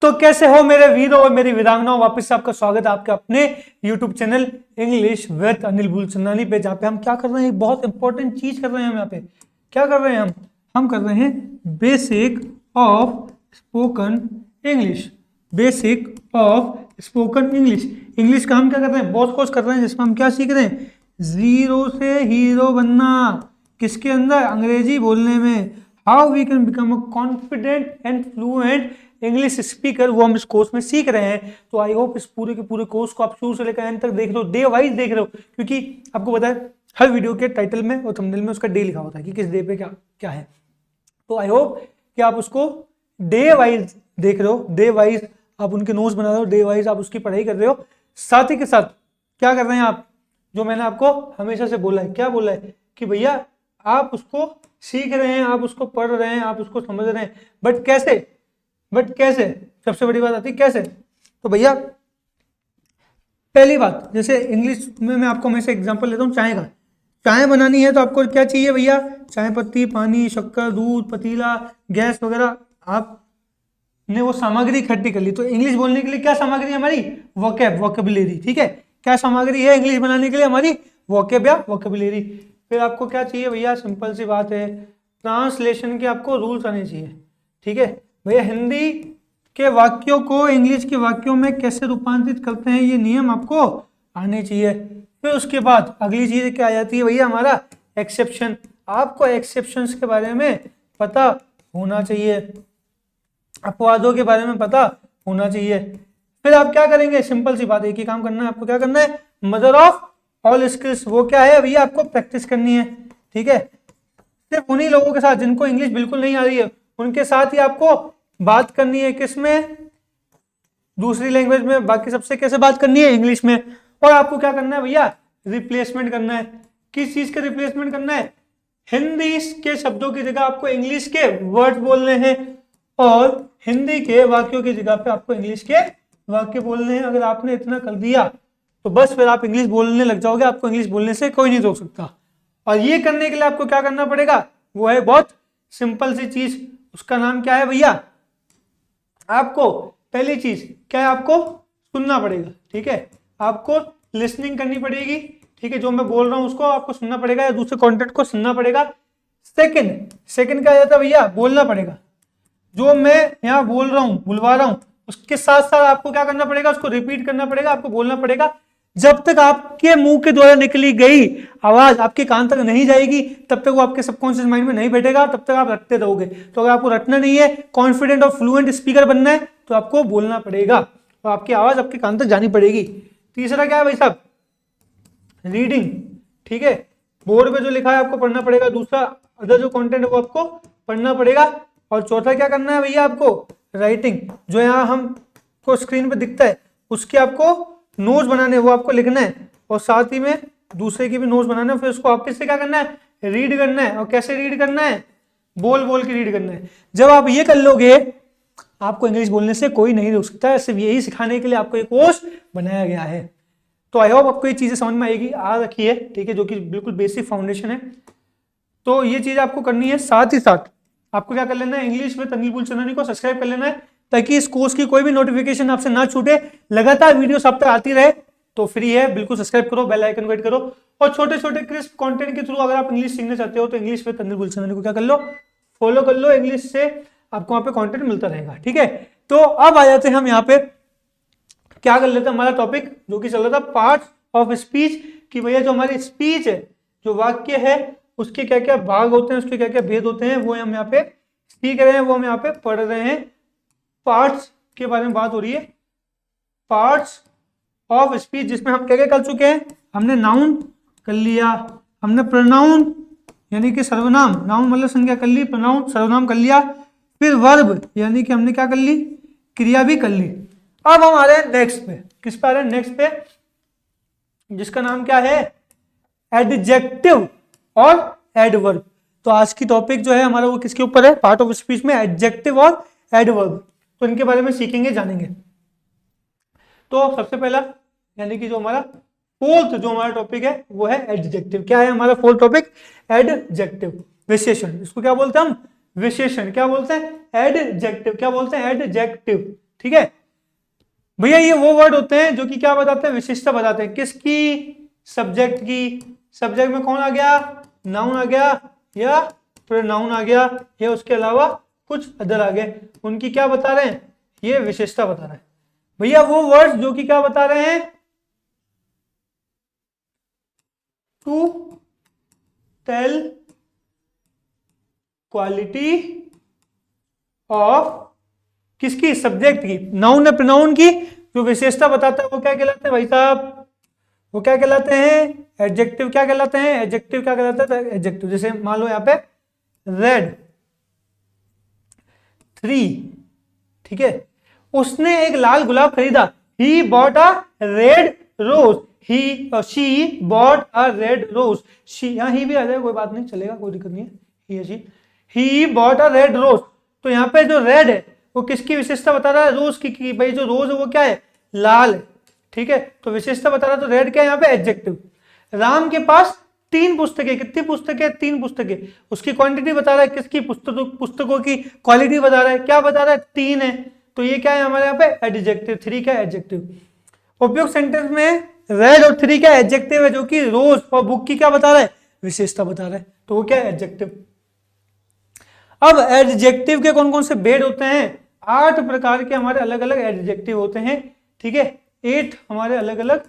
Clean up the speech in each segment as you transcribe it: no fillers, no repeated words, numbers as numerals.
तो कैसे हो मेरे वीरों और मेरी वीरांगनाओं, वापस से आपका स्वागत है आपके अपने YouTube channel English with Anil Bulchandani पे, जहाँ पे हम क्या कर रहे हैं, बहुत इंपॉर्टेंट चीज कर रहे हैं। हम यहाँ पे क्या कर रहे हैं, हम कर रहे हैं basic of spoken English. Basic of spoken English. English का हम क्या कर रहे हैं, बहुत कोर्स कर रहे हैं, जिसमें हम क्या सीख रहे हैं, जीरो से हीरो बनना। किसके अंदर, अंग्रेजी बोलने में। How we can become a confident and fluent English speaker, वो हम इस कोर्स में सीख रहे हैं। तो आई होप इस पूरे के पूरे कोर्स को आप शुरू से लेकर एंड तक देख रहे हो, डे वाइज देख रहे हो, क्योंकि आपको पता है हर वीडियो के टाइटल में और थंबनेल में उसका डे लिखा होता है कि किस डे पे क्या क्या है। तो आई होप कि आप उसको डे वाइज देख रहे हो, डे वाइज आप उनके नोट्स बना रहे हो, डे वाइज आप उसकी पढ़ाई कर रहे हो। साथ ही के साथ क्या कर रहे हैं आप, जो मैंने आपको हमेशा से बोला है, क्या बोला है कि भैया आप उसको सीख रहे हैं, आप उसको पढ़ रहे हैं, आप उसको समझ रहे हैं, बट कैसे सबसे बड़ी बात आती है कैसे। तो भैया पहली बात, जैसे इंग्लिश में मैं आपको हमेशा एग्जांपल लेता हूँ चाय का। चाय बनानी है तो आपको क्या चाहिए भैया, चाय पत्ती, पानी, शक्कर, दूध, पतीला, गैस वगैरह। आपने वो सामग्री इकट्ठी कर ली। तो इंग्लिश बोलने के लिए क्या सामग्री है हमारी, वोकेबुलरी। ठीक है, क्या सामग्री है इंग्लिश बनाने के लिए हमारी, वोकेब या वोकेबुलरी। फिर आपको क्या चाहिए भैया, सिंपल सी बात है, ट्रांसलेशन के आपको रूल्स आने चाहिए। ठीक है भैया, हिंदी के वाक्यों को इंग्लिश के वाक्यों में कैसे रूपांतरित करते हैं, ये नियम आपको आने चाहिए। फिर उसके बाद अगली चीज क्या आ जाती है भैया, हमारा एक्सेप्शन। आपको एक्सेप्शंस के बारे में पता होना चाहिए, अपवादों के बारे में पता होना चाहिए। फिर आप क्या करेंगे, सिंपल सी बात, एक ही काम करना है आपको, क्या करना है, मदर ऑफ ऑल स्किल्स, वो क्या है भैया, आपको प्रैक्टिस करनी है। ठीक है, सिर्फ उन्हीं लोगों के साथ जिनको इंग्लिश बिल्कुल नहीं आ रही है, उनके साथ ही आपको बात करनी है। किसमें, दूसरी लैंग्वेज में। बाकी सबसे कैसे बात करनी है, इंग्लिश में। और आपको क्या करना है भैया, रिप्लेसमेंट करना है। किस चीज का रिप्लेसमेंट करना है, हिंदी के शब्दों की जगह आपको इंग्लिश के वर्ड बोलने हैं, और हिंदी के वाक्यों की जगह पे आपको इंग्लिश के वाक्य बोलने हैं। अगर आपने इतना कर दिया तो बस फिर आप इंग्लिश बोलने लग जाओगे, आपको इंग्लिश बोलने से कोई नहीं रोक सकता। और ये करने के लिए आपको क्या करना पड़ेगा, वो है बहुत सिंपल सी चीज, उसका नाम क्या है भैया, आपको पहली चीज क्या है, आपको सुनना पड़ेगा। ठीक है, आपको लिसनिंग करनी पड़ेगी। ठीक है, जो मैं बोल रहा हूं उसको आपको सुनना पड़ेगा, या दूसरे कंटेंट को सुनना पड़ेगा। सेकंड क्या जाता है भैया, बोलना पड़ेगा। जो मैं यहाँ बोल रहा हूँ, बुलवा रहा हूँ, उसके साथ साथ आपको क्या करना पड़ेगा, उसको रिपीट करना पड़ेगा, आपको बोलना पड़ेगा। जब तक आपके मुंह के द्वारा निकली गई आवाज आपके कान तक नहीं जाएगी, तब तक वो आपके सबकॉन्शियस माइंड में नहीं बैठेगा, तब तक आप रटते रहोगे। तो अगर आपको रटना नहीं है, कॉन्फिडेंट और फ्लुएंट स्पीकर बनना है, तो आपको बोलना पड़ेगा और आपकी आवाज आपके कान तक जानी पड़ेगी। तीसरा क्या है भाई साहब, रीडिंग। ठीक है, बोर्ड पे जो लिखा है आपको पढ़ना पड़ेगा। दूसरा, अदर जो कंटेंट है वो आपको पढ़ना पड़ेगा। और चौथा क्या करना है भैया, आपको राइटिंग, जो यहाँ हमको स्क्रीन पे दिखता है उसके आपको नोट्स बनाने, वो आपको लिखना है, और साथ ही में दूसरे की भी नोट्स बनाना है। फिर उसको वापस से क्या करना है, रीड करना है। और कैसे रीड करना है, बोल बोल के रीड करना है। जब आप ये कर लोगे, आपको इंग्लिश बोलने से कोई नहीं रोक सकता है। सिर्फ यही सिखाने के लिए आपको एक कोर्स बनाया गया है। तो आई होप आपको ये चीजें समझ में आएगी, आ रखी है। ठीक है, जो कि बिल्कुल बेसिक फाउंडेशन है। तो ये चीज आपको करनी है। साथ ही साथ आपको क्या कर लेना है, इंग्लिश विद अनिल बुलचंदानी को सब्सक्राइब कर लेना है, ताकि इस कोर्स की कोई भी नोटिफिकेशन आपसे ना छूटे, लगातार वीडियो सब तक आती रहे। तो फ्री है, बिल्कुल सब्सक्राइब करो, बेल आइकन को हिट करो। और छोटे छोटे क्रिस्प कंटेंट के थ्रू अगर आप इंग्लिश सीखना चाहते हो, तो इंग्लिश विद अनिल बुलचंदानी को क्या कर लो, फॉलो कर लो। इंग्लिश से आपको वहां पे कंटेंट मिलता रहेगा। ठीक है, तो अब आ जाते हैं हम यहाँ पे, क्या कर लेते हैं, हमारा टॉपिक जो कि चल रहा था पार्ट्स ऑफ स्पीच, कि भैया जो हमारी स्पीच है, जो वाक्य है, उसके क्या क्या भाग होते हैं, उसके क्या क्या भेद होते हैं, वो हम यहाँ पे सीख रहे हैं, वो हम यहाँ पे पढ़ रहे हैं। पार्ट्स के बारे में बात हो रही है, पार्ट्स ऑफ स्पीच, जिसमें हम क्या क्या कर चुके हैं, हमने नाउन कर लिया, हमने प्रोनाउन यानी कि सर्वनाम, नाउन मतलब संज्ञा कर ली, प्रोनाउन सर्वनाम कर लिया। फिर वर्ब यानी कि हमने क्या कर ली, क्रिया भी कर ली। अब हम आ रहे हैं नेक्स्ट पे, किस पे आ रहे हैं, नेक्स्ट पे, जिसका नाम क्या है, एडजेक्टिव और एडवर्ब। तो आज की टॉपिक जो है हमारा वो किसके ऊपर है, पार्ट ऑफ स्पीच में एडजेक्टिव और एडवर्ब। तो इनके बारे में सीखेंगे, जानेंगे। तो सबसे पहला यानी कि जो हमारा फोर्थ जो हमारा टॉपिक है वो है एडजेक्टिव। क्या है हमारा फोर्थ टॉपिक, एडजेक्टिव, विशेषण। इसको क्या बोलते हैं हम, विशेषण। क्या बोलते हैं, एडजेक्टिव। क्या बोलते हैं, एडजेक्टिव। ठीक है भैया, ये वो वर्ड होते हैं जो कि क्या बताते हैं, विशेषता बताते हैं। किसकी? सब्जेक्ट की। सब्जेक्ट में कौन आ गया? नाउन आ गया या प्रोनाउन आ गया या उसके अलावा कुछ अदर आ गए, उनकी क्या बता रहे हैं, ये विशेषता बता रहे हैं। भैया वो वर्ड जो कि क्या बता रहे हैं, टू टेल क्वालिटी ऑफ किसकी? सब्जेक्ट की। नाउन है प्रोनाउन की जो विशेषता बताता है वो क्या कहलाते हैं भाई साहब? वो क्या कहलाते हैं? एडजेक्टिव। क्या कहलाते हैं? एडजेक्टिव। क्या कहलाता है? एडजेक्टिव। जैसे मान लो यहाँ पे रेड 3, ठीक है, उसने एक लाल गुलाब खरीदा। He bought a red rose. She bought a red rose. She, यहाँ ही भी आ जाएगा, कोई बात नहीं, चलेगा, कोई दिक्कत नहीं है। He bought a red rose. तो यहाँ पे जो रेड है वो किसकी विशेषता बता रहा है? रोज की भाई जो रोज है वो क्या है? लाल है, ठीक है, तो विशेषता बता रहा है। तो रेड क्या है यहाँ पे? एडजेक्टिव। राम के पास 3 पुस्तकें। कितनी पुस्तकें? 3 पुस्तकें। उसकी क्वांटिटी बता रहा है, किसकी? पुस्तकों की। क्वालिटी बता रहा है, क्या बता रहा है? 3 है। तो ये क्या है हमारे यहाँ पे? एडजेक्टिव। 3 क्या? एडजेक्टिव। उपयुक्त सेंटेंस में रेड और 3 क्या? एडजेक्टिव है, जो कि रोज और बुक की क्या बता रहा है? विशेषता बता रहा है, तो वो क्या है? एडजेक्टिव। अब एडजेक्टिव के कौन कौन से बेड होते हैं? 8 प्रकार के हमारे अलग अलग एडजेक्टिव होते हैं, ठीक है, 8 हमारे अलग अलग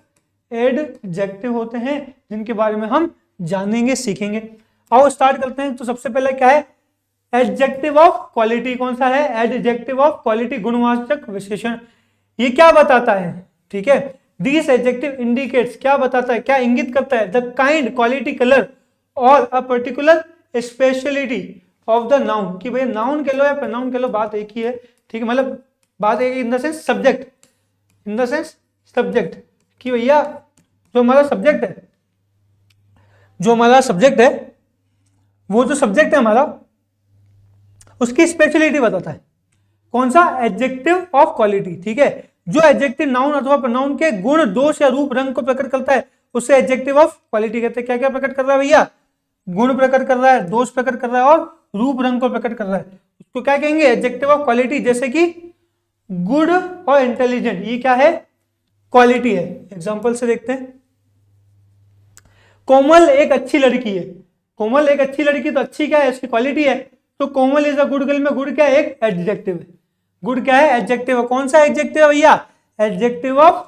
एडजेक्टिव होते हैं जिनके बारे में हम जानेंगे, सीखेंगे। आओ स्टार्ट करते हैं। तो सबसे पहले क्या है? Adjective of quality. कौन सा है? एडजेक्टिव ऑफ क्वालिटी, गुणवाचक विशेषण। ये क्या बताता है? ठीक है, दिस एडजेक्टिव इंडिकेट्स, क्या बताता है, क्या इंगित करता है? द काइंड, क्वालिटी, कलर और a particular speciality of the noun. कि भैया नाउन कह लो या प्रोनाउन कह लो, बात एक ही है, ठीक है, मतलब बात एक, in the sense subject, in the sense subject, कि भैया जो हमारा सब्जेक्ट है, जो हमारा सब्जेक्ट है, वो जो सब्जेक्ट है हमारा, उसकी स्पेशलिटी बताता है। कौन सा? एडजेक्टिव ऑफ क्वालिटी, ठीक है, जो एडजेक्टिव नाउन अथवा प्रोनाउन के गुण, दोष या रूप, रंग को प्रकट करता है उसे एडजेक्टिव ऑफ क्वालिटी कहते हैं। क्या क्या प्रकट कर रहा है भैया? गुण प्रकट कर रहा है, दोष प्रकट कर रहा है और रूप रंग को प्रकट कर रहा है, उसको क्या कहेंगे? Adjective of quality. जैसे कि गुड और इंटेलिजेंट, ये क्या है? क्वालिटी है। एग्जांपल से देखते हैं। कोमल एक अच्छी लड़की है। कोमल एक अच्छी लड़की, तो अच्छी क्या है? उसकी क्वालिटी है। तो कोमल इज अ गुड गर्ल में गुड क्या है? एक एडजेक्टिव है। गुड क्या है? एडजेक्टिव है। कौन सा एडजेक्टिव है भैया? Adjective of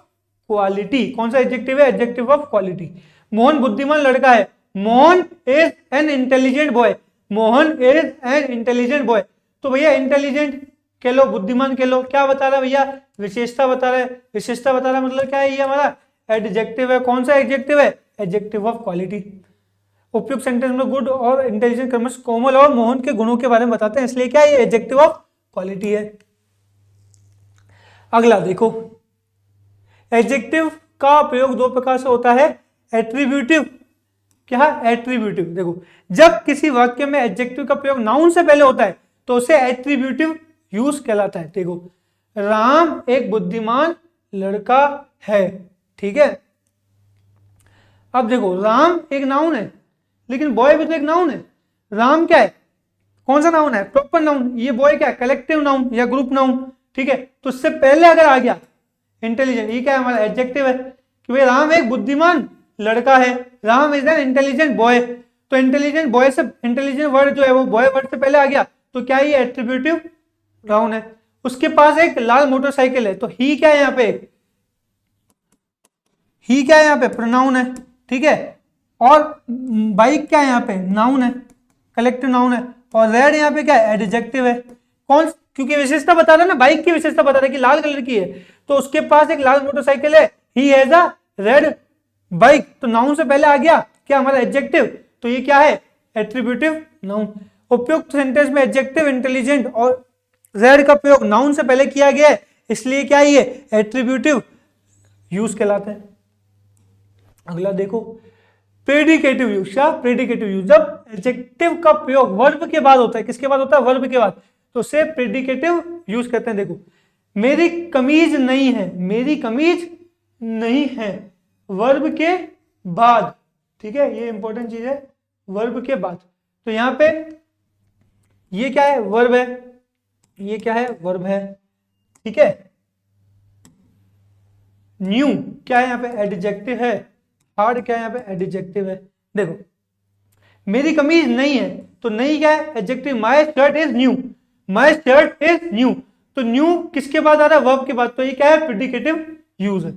quality. कौन सा एडजेक्टिव है? Adjective of quality. मोहन बुद्धिमान लड़का है। Mohan is an intelligent boy. Mohan is an intelligent boy. तो भैया इंटेलिजेंट कह लो, बुद्धिमान कह लो, क्या बता रहा है भैया? विशेषता बता रहा है। विशेषता बता रहा है मतलब क्या है? ये हमारा एडजेक्टिव है। कौन सा एडजेक्टिव है? Adjective of quality. उपयुक्त सेंटेंस में गुड और इंटेलिजेंट क्रमश कोमल और मोहन के गुणों के बारे में बताते हैं, इसलिए क्या ये एडजेक्टिव ऑफ क्वालिटी है। अगला देखो, एडजेक्टिव का प्रयोग 2 प्रकार से होता है। एट्रीब्यूटिव। क्या? एट्रीब्यूटिव। देखो, जब किसी वाक्य में एडजेक्टिव का प्रयोग नाउन से पहले होता है तो उसे एट्रीब्यूटिव यूज कहलाता है। देखो, राम एक बुद्धिमान लड़का है, ठीक है। अब देखो, राम एक नाउन है, लेकिन बॉय भी तो एक नाउन है। राम क्या है? कौन सा नाउन है? Proper noun. ये बॉय क्या है? कलेक्टिव नाउन या ग्रुप नाउन, ठीक है। तो इससे पहले अगर आ गया इंटेलिजेंट, ये क्या है? हमारा एडजेक्टिव है कि भाई राम एक बुद्धिमान लड़का है। Ram is an intelligent boy. तो इंटेलिजेंट बॉय से, इंटेलिजेंट वर्ड जो है वो बॉय वर्ड से पहले आ गया, तो क्या ये एट्रीब्यूटिव नाउन है। उसके पास एक लाल मोटरसाइकिल है, तो ही क्या है यहाँ पे? ही क्या है यहाँ पे? प्रोनाउन है, ठीक है। और बाइक क्या है यहाँ पे? नाउन है, कलेक्टिव नाउन है। और रेड यहाँ पे क्या है? एडजेक्टिव है। कौन? क्योंकि विशेषता बता रहा है ना, बाइक की विशेषता बता रहा है कि लाल कलर की है, तो उसके पास एक लाल मोटरसाइकिल है। He has a red bike, तो नाउन से पहले आ गया क्या? हमारा एडजेक्टिव। तो ये क्या है? Attributive noun. उपयुक्त सेंटेंस में एडजेक्टिव, इंटेलिजेंट और रेड का प्रयोग नाउन से पहले किया गया है, इसलिए क्या ये एट्रीब्यूटिव यूज कहलाते हैं। अगला देखो, प्रेडिकेटिव यूज। क्या? प्रेडिकेटिव यूज, जब एडजेक्टिव का प्रयोग वर्ब के बाद होता है। किसके बाद होता है? वर्ब के बाद, तो उसे प्रेडिकेटिव यूज कहते हैं। देखो, मेरी कमीज नहीं है। मेरी कमीज नहीं है, वर्ब के बाद, ठीक है, ये इंपॉर्टेंट चीज है, वर्ब के बाद। तो यहां पे ये क्या है? वर्ब है। ये क्या है? वर्ब है, ठीक है। न्यू क्या है यहाँ पे, एडजेक्टिव है। हार्ड क्या है यहाँ पे, एडजेक्टिव है। देखो मेरी कमीज नई है, तो नई क्या है, adjective. My shirt is new, my shirt is new, तो न्यू किसके बाद आ रहा है, वर्ब के बाद, तो ये क्या है, प्रेडिकेटिव यूज है।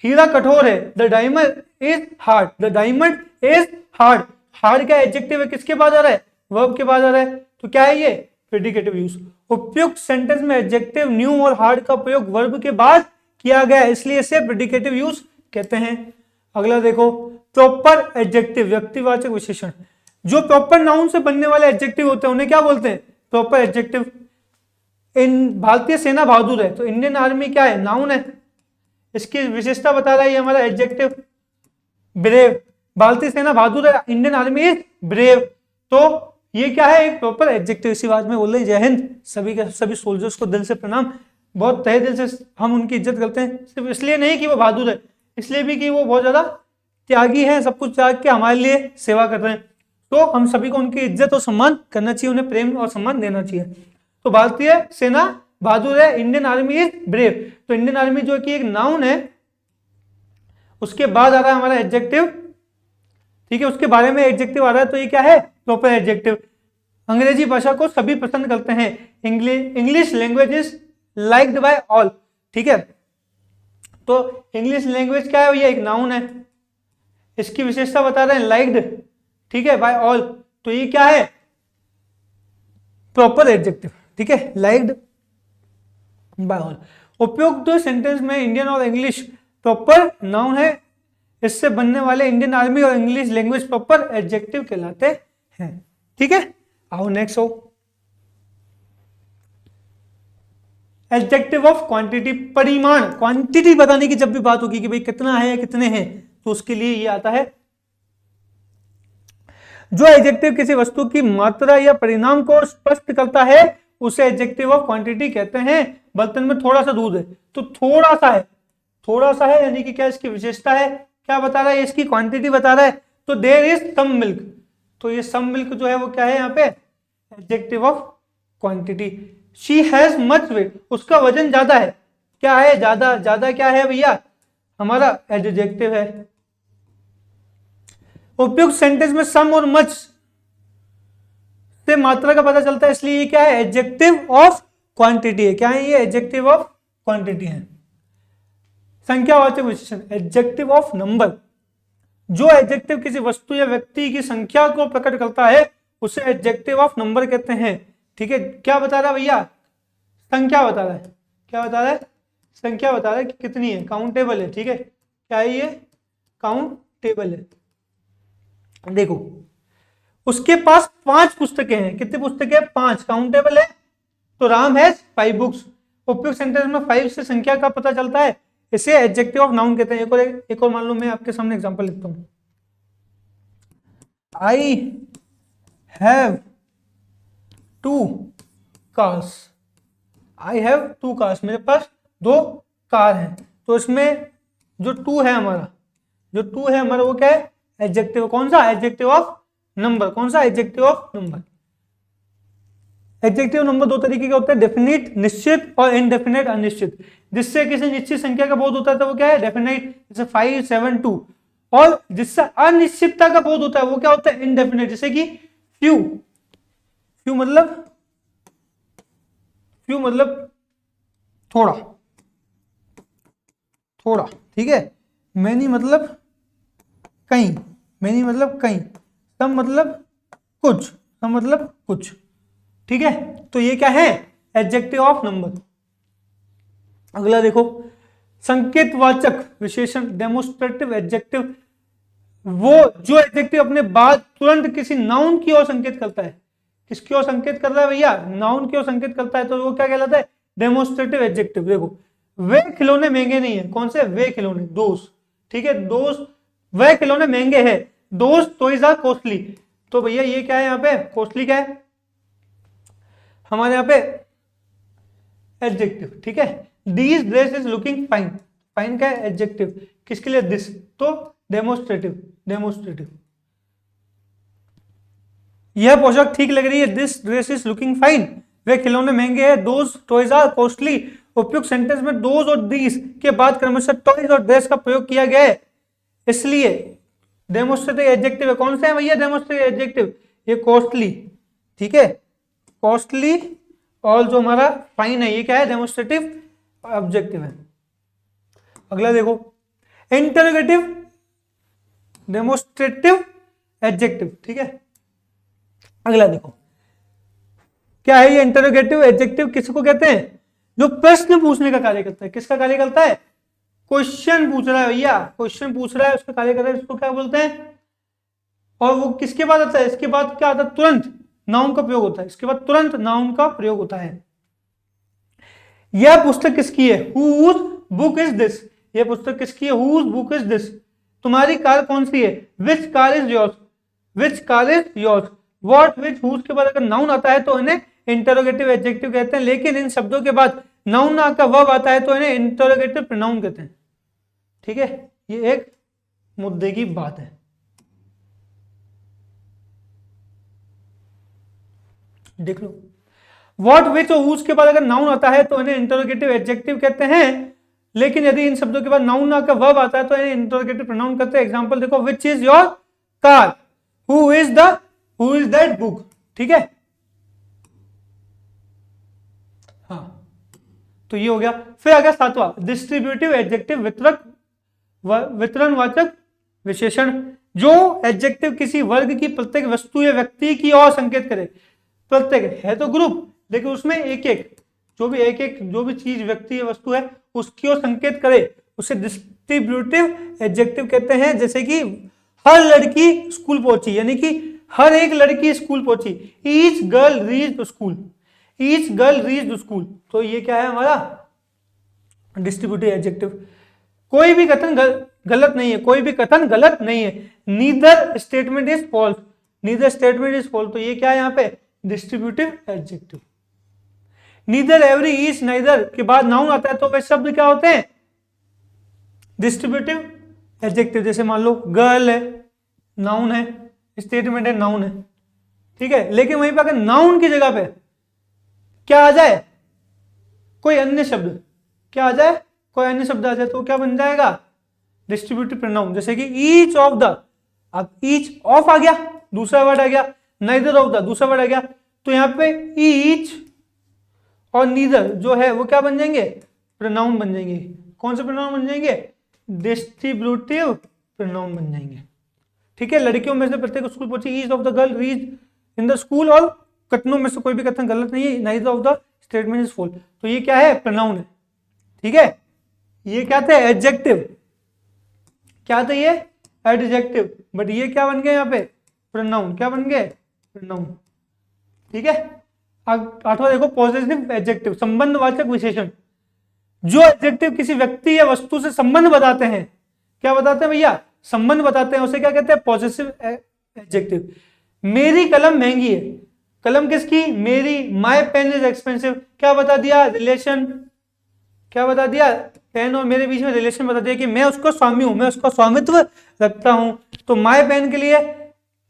हीरा कठोर है, the diamond is hard, the diamond is hard, hard क्या एडजेक्टिव है, किसके बाद आ रहा है, वर्ब के बाद आ रहा है, तो क्या है ये, प्रेडिकेटिव यूज। उपयुक्त सेंटेंस में एडजेक्टिव न्यू और हार्ड का प्रयोग वर्ब के बाद किया गया, इसलिए इसे प्रेडिकेटिव यूज कहते हैं। अगला देखो, प्रॉपर एडजेक्टिव, व्यक्तिवाचक विशेषण। जो प्रॉपर नाउन से बनने वाले एडजेक्टिव होते हैं उन्हें क्या बोलते हैं, प्रॉपर एडजेक्टिव। इन भारतीय सेना बहादुर है, तो इंडियन आर्मी क्या है, नाउन है, इसकी विशेषता बता रहा है ये हमारा एडजेक्टिव। ब्रेव, भारतीय सेना बहादुर है, इंडियन आर्मी इज ब्रेव, तो ये क्या है, एक प्रॉपर एडजेक्टिव। इसी बात में बोल रहे हैं जय हिंद, सभी के सभी सोल्जर्स को दिल से प्रणाम, बहुत तहे दिल से हम उनकी इज्जत करते हैं, सिर्फ इसलिए नहीं कि वो बहादुर है, इसलिए भी कि वो बहुत ज्यादा त्यागी है, सब कुछ त्याग के हमारे लिए सेवा कर रहे हैं, तो हम सभी को उनकी इज्जत और सम्मान करना चाहिए, उन्हें प्रेम और सम्मान देना चाहिए। तो भारतीय सेना बहादुर है, इंडियन आर्मी इज ब्रेव, तो इंडियन आर्मी जो कि एक नाउन है, उसके बाद आ रहा है हमारा एडजेक्टिव, ठीक है, उसके बारे में एडजेक्टिव आ रहा है, तो ये क्या है, प्रॉपर एडजेक्टिव। अंग्रेजी भाषा को सभी पसंद करते हैं, English language is liked by all, ठीक है, तो इंग्लिश लैंग्वेज क्या है, ये एक नाउन है, इसकी विशेषता बता रहे हैं लाइक्ड, ठीक है, बाय ऑल, तो ये क्या है, प्रॉपर एडजेक्टिव, ठीक है, लाइक्ड बाय ऑल। उपयुक्त सेंटेंस में इंडियन और इंग्लिश प्रॉपर नाउन है, इससे बनने वाले इंडियन आर्मी और इंग्लिश लैंग्वेज प्रॉपर एडजेक्टिव कहलाते हैं, ठीक है। आओ नेक्स्ट हो, एडजेक्टिव ऑफ क्वांटिटी, परिमाण, क्वांटिटी बताने की जब भी बात होगी कि भाई कितना है, कितने हैं, तो उसके लिए ये आता है। जो एडजेक्टिव किसी वस्तु की मात्रा या परिणाम को स्पष्ट करता है उसे एडजेक्टिव ऑफ क्वांटिटी कहते हैं। बर्तन में थोड़ा सा दूध है, तो थोड़ा सा है, थोड़ा सा है यानी कि क्या, इसकी विशेषता है, क्या बता रहा है, इसकी क्वांटिटी बता रहा है, तो देयर इज सम मिल्क, तो ये सम मिल्क जो है वो क्या है यहाँ पे, adjective of quantity. She has much weight, उसका वजन ज्यादा है, क्या है, ज्यादा, ज्यादा क्या है भैया, हमारा एडजेक्टिव है। उपयुक्त सेंटेंस में सम और मच से मात्रा का पता चलता है, इसलिए ये क्या है, एडजेक्टिव ऑफ क्वांटिटी है, क्या है ये, एडजेक्टिव ऑफ क्वांटिटी है। संख्यावाचक विशेषण, एडजेक्टिव ऑफ नंबर, जो एडजेक्टिव किसी वस्तु या व्यक्ति की संख्या को प्रकट करता है उसे एडजेक्टिव ऑफ नंबर कहते हैं, ठीक है। क्या बता रहा है भैया, संख्या बता रहा है, क्या बता रहा है, संख्या बता रहा है कि कितनी है, काउंटेबल है, ठीक है, क्या है ये, काउंटेबल है। देखो उसके पास 5 पुस्तकें हैं, कितनी पुस्तकें, 5, काउंटेबल है, तो राम हैज 5 बुक्स। उपयुक्त सेंटेंस में 5 से संख्या का पता चलता है, इसे एडजेक्टिव ऑफ नाउन कहते हैं। एक और मान लो, मैं आपके सामने एग्जांपल लिखता हूं, I have 2 cars, I have 2 cars, मेरे पास 2 कार हैं, तो इसमें जो 2 है हमारा, जो 2 है हमारा वो क्या है, एडजेक्टिव, कौन सा, एडजेक्टिव ऑफ नंबर, कौन सा, adjective of number. Adjective number 2 तरीके के होते हैं, डेफिनिट निश्चित और इनडेफिनिट अनिश्चित। जिससे किसी निश्चित संख्या का बोध होता है तो वो क्या है, डेफिनिट, जैसे 5, 7, 2, और जिससे अनिश्चितता का बोध होता है वो क्या होता है, इनडेफिनिट, जैसे कि फ्यू, फ्यू मतलब थोड़ा, थोड़ा, ठीक है, मैनी मतलब कहीं, मैनी मतलब कहीं, सम मतलब कुछ, सम मतलब कुछ, ठीक है, तो ये क्या है, एडजेक्टिव ऑफ नंबर। अगला देखो, संकेतवाचक विशेषण, डेमोस्ट्रेटिव एडजेक्टिव, वो जो एडजेक्टिव अपने बाद तुरंत किसी नाउन की ओर संकेत करता है, किसकी ओर संकेत कर रहा है भैया, नाउन की ओर संकेत करता है, तो वो क्या कहलाता है, डेमोस्ट्रेटिव एडजेक्टिव। देखो वे खिलौने महंगे नहीं है, कौन से, वे खिलौने, दोस्त, ठीक है, दोस्त, वे खिलौने महंगे हैं, दोस्त टॉयज आर कॉस्टली, तो भैया ये क्या है यहाँ पे, कॉस्टली क्या है हमारे यहाँ पे, एडजेक्टिव, ठीक है। This dress is looking fine, fine क्या है, एडजेक्टिव, किसके लिए, दिस, तो डेमोस्ट्रेटिव, डेमोस्ट्रेटिव। यह पोशाक ठीक लग रही है, this dress is looking fine, वे खिलौने महंगे हैं, दोज टॉयज आर कॉस्टली, उपयुक्त सेंटेंस में दोज और दीज के बाद क्रमशः टॉयज और ड्रेस का प्रयोग किया गया है, इसलिए डेमोस्ट्रेटिव एडजेक्टिव है। कौन सा है भैया डेमोस्ट्रेटिव एडजेक्टिव? ये कॉस्टली, ठीक है, कॉस्टली और जो हमारा फाइन है ये क्या है? डेमोस्ट्रेटिव ऑब्जेक्टिव है। अगला देखो, इंटरोगेटिव डेमोस्ट्रेटिव एडजेक्टिव, ठीक है। अगला देखो क्या है ये इंटरोगेटिव एडजेक्टिव, किसको कहते हैं? जो प्रश्न पूछने का कार्य करता है। किसका कार्य करता है? क्वेश्चन पूछ रहा है भैया, क्वेश्चन पूछ रहा है उसका कार्य करता है, इसको क्या बोलते हैं? और वो किसके बाद आता है? इसके बाद क्या आता है? तुरंत नाउन का प्रयोग होता है, इसके बाद तुरंत नाउन का प्रयोग होता है। यह पुस्तक किसकी है? Whose book is this? यह पुस्तक किसकी है? Whose book is this? तुम्हारी कार कौन सी है? Which car is yours? Which car is yours? What, which, whose के बाद अगर नाउन आता है तो इन्हें इंटरोगेटिव एडजेक्टिव कहते हैं, लेकिन इन शब्दों के बाद नाउन का वर्ब आता है तो इन्हें इंटरोगेटिव प्रोनाउन कहते हैं, ठीक है। ये एक मुद्दे की बात है। देख लो, व्हाट, विच और whose के बाद अगर नाउन आता है तो इन्हें इंटरोगेटिव एडजेक्टिव कहते हैं, लेकिन यदि इन शब्दों के बाद नाउन का वर्ब आता है तो इन्हें इंटरोगेटिव प्रोनाउन कहते हैं। एग्जांपल देखो, which is your car, who is that book, ठीक है। हाँ, तो ये हो गया। फिर आ गया सातवां, डिस्ट्रीब्यूटिव एडजेक्टिव, वितरणवाचक विशेषण। जो एडजेक्टिव किसी वर्ग की प्रत्येक वस्तु या व्यक्ति की ओर संकेत करे। प्रत्येक है तो ग्रुप, लेकिन उसमें एक एक जो भी चीज, व्यक्ति या वस्तु है उसकी ओर संकेत करे, उसे डिस्ट्रीब्यूटिव एडजेक्टिव कहते हैं। जैसे कि हर लड़की स्कूल पहुंची, यानी कि हर एक लड़की स्कूल पहुंची। Each girl reached school, each girl reached school, तो ये क्या है हमारा? Distributive adjective. कोई भी कथन गलत नहीं है, कोई भी कथन गलत नहीं है। Neither statement is false, neither statement is false, तो ये क्या है यहाँ पे? Distributive adjective. Neither, every, each, neither के बाद नाउन आता है तो वे शब्द क्या होते हैं? Distributive adjective. जैसे मान लो गर्ल है, नाउन है, स्टेटमेंट है, नाउन है, ठीक है। लेकिन वहीं पर अगर नाउन की जगह पे क्या आ जाए? कोई अन्य शब्द, क्या आ जाए? कोई अन्य शब्द आ जाए तो क्या बन जाएगा? Distributive pronoun. जैसे कि ईच ऑफ द, अब ईच ऑफ आ गया, दूसरा वर्ड आ गया, नाइदर ऑफ द दूसरा वर्ड आ गया, तो यहाँ पे ईच और नीदर जो है वो क्या बन जाएंगे? प्रोनाउन बन जाएंगे। कौन से प्रोनाउन बन जाएंगे? डिस्ट्रीब्यूटिव प्रोनाउन बन जाएंगे, ठीक है। लड़कियों में से प्रत्येक स्कूल पहुंची, each of the girl reach in the school, और कथनों में से कोई भी कथन गलत नहीं है, neither of the statement is false, तो ये क्या है? प्रोनाउन है, ठीक है। ये क्या थे? एडजेक्टिव। क्या थे ये? एडजेक्टिव। बट ये क्या बन गए यहाँ पे? प्रोनाउन। क्या बन गए? प्रोनाउन, ठीक है। आठवां देखो, पॉजिटिव एडजेक्टिव, संबंधवाचक विशेषण। जो एडजेक्टिव किसी व्यक्ति या वस्तु से संबंध बताते हैं, क्या बताते हैं भैया? संबंध बताते हैं, उसे क्या कहते हैं? Positive adjective. मेरी कलम महंगी है, कलम किसकी? मेरी। माय पेन इज एक्सपेंसिव, क्या बता दिया? रिलेशन। क्या बता दिया? पेन और मेरे बीच में रिलेशन बता दिया कि मैं उसका स्वामी हूं, मैं उसका स्वामित्व रखता हूं। तो माय पेन के लिए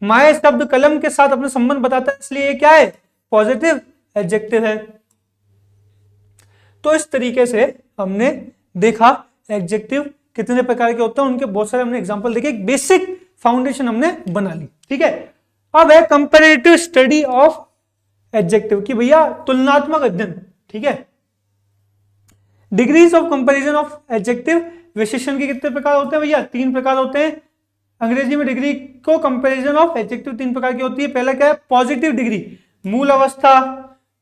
माय शब्द कलम के साथ अपना संबंध बताता है, इसलिए ये क्या है? पॉजिटिव एडजेक्टिव है। तो इस तरीके से हमने देखा एडजेक्टिव कितने प्रकार के होते हैं, उनके बहुत सारे हमने एग्जांपल देखे, एक बेसिक फाउंडेशन हमने बना ली, ठीक है। अब है कंपैरेटिव स्टडी ऑफ एडजेक्टिव की भैया तुलनात्मक अध्ययन, ठीक है। Degrees of comparison of adjective, विशेषण के कितने प्रकार होते हैं भैया? 3 प्रकार होते हैं। अंग्रेजी में डिग्री को कंपैरिजन ऑफ एडजेक्टिव 3 प्रकार की होती है। पहला क्या है? पॉजिटिव डिग्री, मूल अवस्था।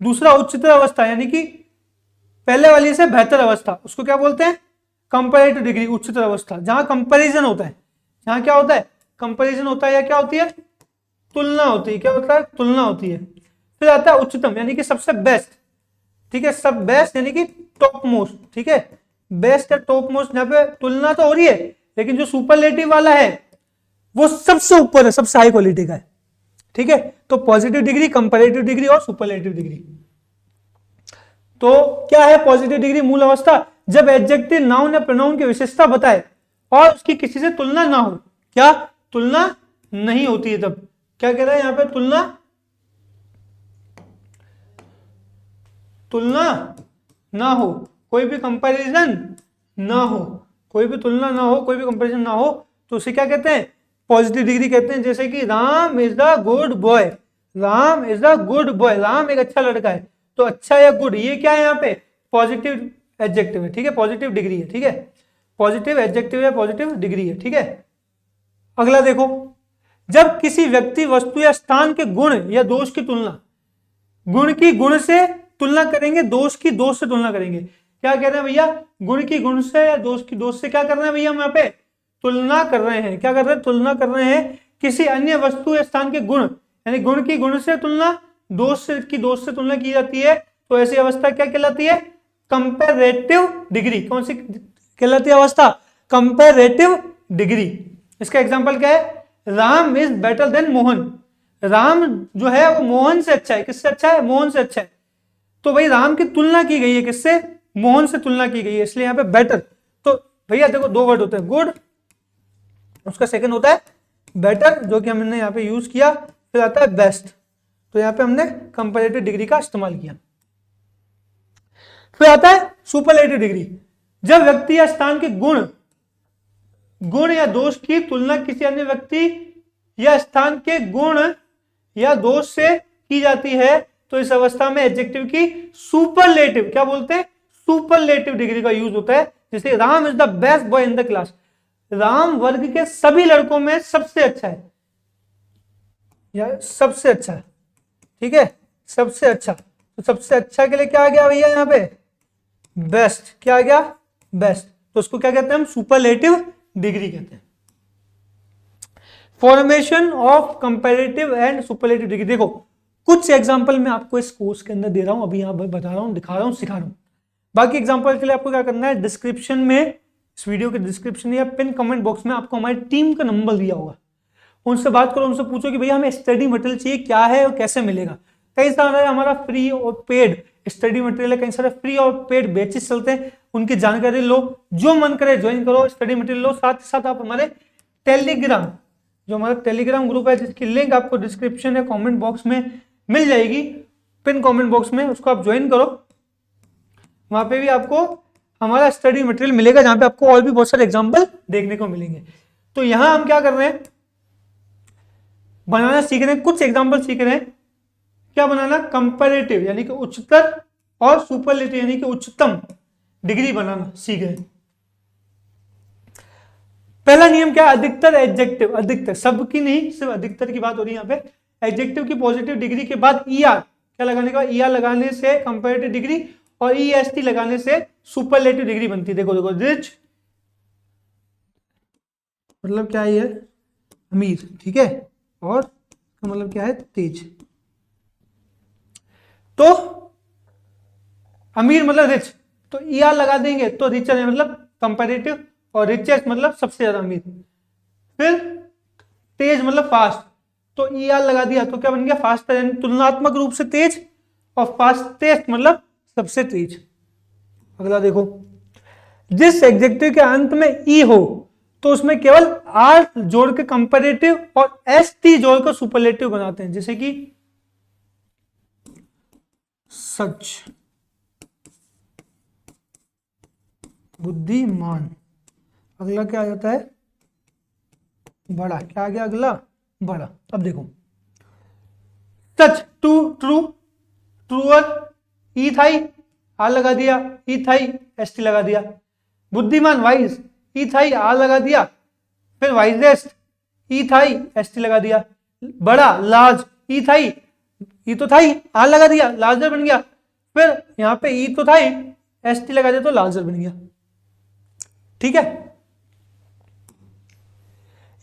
दूसरा उच्चतर अवस्था, यानी कि पहले वाली से बेहतर अवस्था, उसको क्या बोलते हैं? कंपैरेटिव डिग्री, उच्चतर अवस्था, जहां कंपैरिजन होता है। जहां क्या होता है? कंपैरिजन होता है, या क्या होती है? तुलना होती है। क्या होता है? तुलना होती है। फिर आता है उच्चतम, यानी कि सबसे बेस्ट, ठीक है। सब बेस्ट यानी कि टॉप मोस्ट, ठीक है। बेस्ट या टॉप मोस्ट, यहाँ पे तुलना तो हो रही है, लेकिन जो सुपरलेटिव वाला है वो सबसे ऊपर है, सबसे हाई क्वालिटी का है, ठीक है। तो पॉजिटिव डिग्री, कंपैरेटिव डिग्री और सुपरलेटिव डिग्री। तो क्या है पॉजिटिव डिग्री? मूल अवस्था, जब एडजेक्टिव नाउन या प्रोनाउन की विशेषता बताए और उसकी किसी से तुलना ना हो। क्या? तुलना नहीं होती है तब। क्या कह रहा है यहां पे? तुलना ना हो, कोई भी कंपैरिजन ना हो, कोई भी तुलना ना हो, कोई भी कंपैरिजन ना हो, तो उसे क्या कहते हैं? पॉजिटिव डिग्री कहते हैं। जैसे कि Ram is the good boy, Ram is the good boy, Ram एक अच्छा लड़का है। तो अच्छा या गुड ये क्या है? यहाँ पे पॉजिटिव एडजेक्टिव है, ठीक है, पॉजिटिव डिग्री है, ठीक है, पॉजिटिव एडजेक्टिव है, पॉजिटिव डिग्री है, ठीक है। अगला देखो, जब किसी व्यक्ति, वस्तु या स्थान के गुण या दोष की तुलना, गुण की गुण से तुलना करेंगे, दोष की दोष से तुलना करेंगे। क्या कह रहे हैं भैया? गुण की गुण से या दोष की दोष से क्या कर रहे हैं भैया? हम यहाँ पे तुलना कर रहे हैं। क्या कर रहे हैं? तुलना कर रहे हैं किसी अन्य वस्तु या स्थान के गुण, यानी गुण की गुण से तुलना, दोष की दोष से तुलना की जाती है। तो ऐसी अवस्था क्या कहलाती है? Comparative degree. कौन सी कहलाती है अवस्था? Comparative degree. इसका एग्जांपल क्या है? Ram is better than Mohan, Ram जो है वो मोहन से अच्छा है। किससे अच्छा है? मोहन से अच्छा है। तो भाई राम की तुलना की गई है किससे? मोहन से तुलना की गई है, इसलिए यहाँ पे बेटर। तो भैया देखो, दो वर्ड होते हैं, गुड, उसका सेकंड होता है बेटर, जो कि हमने यहाँ पे यूज किया। फिर आता है बेस्ट, तो यहाँ पे हमने कंपैरेटिव डिग्री का इस्तेमाल किया। फिर आता है सुपरलेटिव डिग्री, जब व्यक्ति या स्थान के गुण या दोष की तुलना किसी अन्य व्यक्ति या स्थान के गुण या दोष से की जाती है, तो इस अवस्था में एडजेक्टिव की सुपरलेटिव, क्या बोलते हैं? सुपरलेटिव डिग्री का यूज होता है। जैसे Ram is the best boy in the class, Ram वर्ग के सभी लड़कों में सबसे अच्छा है, या सबसे अच्छा है, ठीक है, सबसे अच्छा। तो सबसे अच्छा के लिए क्या आ गया भैया? यहाँ पे बेस्ट, क्या आ गया? बेस्ट। तो उसको क्या कहते हैं हम? सुपरलेटिव डिग्री कहते हैं। Formation of comparative and superlative degree. देखो कुछ एग्जांपल मैं आपको इस कोर्स के अंदर दे रहा हूं, अभी यहां बता रहा हूं, दिखा रहा हूं, सिखा रहा हूं। बाकी एग्जांपल के लिए आपको क्या करना है? डिस्क्रिप्शन में, इस वीडियो के डिस्क्रिप्शन या पिन कमेंट बॉक्स में आपको हमारी टीम का नंबर दिया होगा, उनसे बात करो, उनसे पूछो कि भैया हमें स्टडी मटेरियल चाहिए, क्या है और कैसे मिलेगा। कई सारा हमारा फ्री और पेड स्टडी मटेरियल है, कई सारे फ्री और पेड बैचेस चलते हैं, उनकी जानकारी लो, जो मन करे ज्वाइन करो, स्टडी मटेरियल लो। साथ ही साथ आप हमारे टेलीग्राम, जो हमारा टेलीग्राम ग्रुप है, जिसकी लिंक आपको डिस्क्रिप्शन या कमेंट बॉक्स में मिल जाएगी, पिन कमेंट बॉक्स में, उसको आप ज्वाइन करो। वहां पे भी आपको हमारा स्टडी मटेरियल मिलेगा, जहां पे आपको और भी बहुत सारे एग्जांपल देखने को मिलेंगे। तो यहां हम क्या कर रहे हैं? बनाना सीख रहे हैं, कुछ एग्जांपल सीख रहे हैं। क्या बनाना? कंपैरेटिव यानी कि उच्चतर, और सुपरलेटिव यानी कि उच्चतम डिग्री बनाना सीख रहे हैं। पहला नियम क्या? अधिकतर एडजेक्टिव, अधिकतर, सबकी नहीं, सिर्फ अधिकतर की बात हो रही है यहाँ पे। एडजेक्टिव की पॉजिटिव डिग्री के बाद ईआर, क्या लगाने का? ईआर लगाने से कंपैरेटिव डिग्री, और ईएसटी लगाने से सुपरलेटिव डिग्री बनती है। देखो देखो, रिच मतलब क्या है? अमीर, ठीक है, और मतलब क्या है? तेज। तो अमीर मतलब रिच, तो ईआर लगा देंगे तो रिचर है मतलब कंपैरेटिव, और रिचेस्ट मतलब सबसे ज्यादा अमीर। फिर तेज मतलब फास्ट, तो ईआर लगा दिया तो क्या बन गया? फास्ट, यानी तुलनात्मक रूप से तेज, और फास्टेस्ट मतलब सबसे तेज। अगला देखो, जिस एडजेक्टिव के अंत में ई हो तो उसमें केवल आर जोड़ के कंपैरेटिव और एस टी जोड़कर सुपरलेटिव बनाते हैं। जैसे कि सच, बुद्धिमान। अगला क्या आ जाता है? बड़ा। क्या आ गया अगला? बड़ा। अब देखो, सच, ट्रू, ट्रू, ट्रूअर, ई थाई, आर लगा दिया, ई थाई एस टी लगा दिया। बुद्धिमान, वाइज, ई थाई आर लगा दिया, फिर वाइजेस्ट, ई थाई एस टी लगा दिया। बड़ा, लार्ज, ई थाई, ई तो थाई आर लगा दिया, लार्जर बन गया। फिर यहां पे ई तो थाई एस टी लगा दिया तो लार्जर बन गया, ठीक है।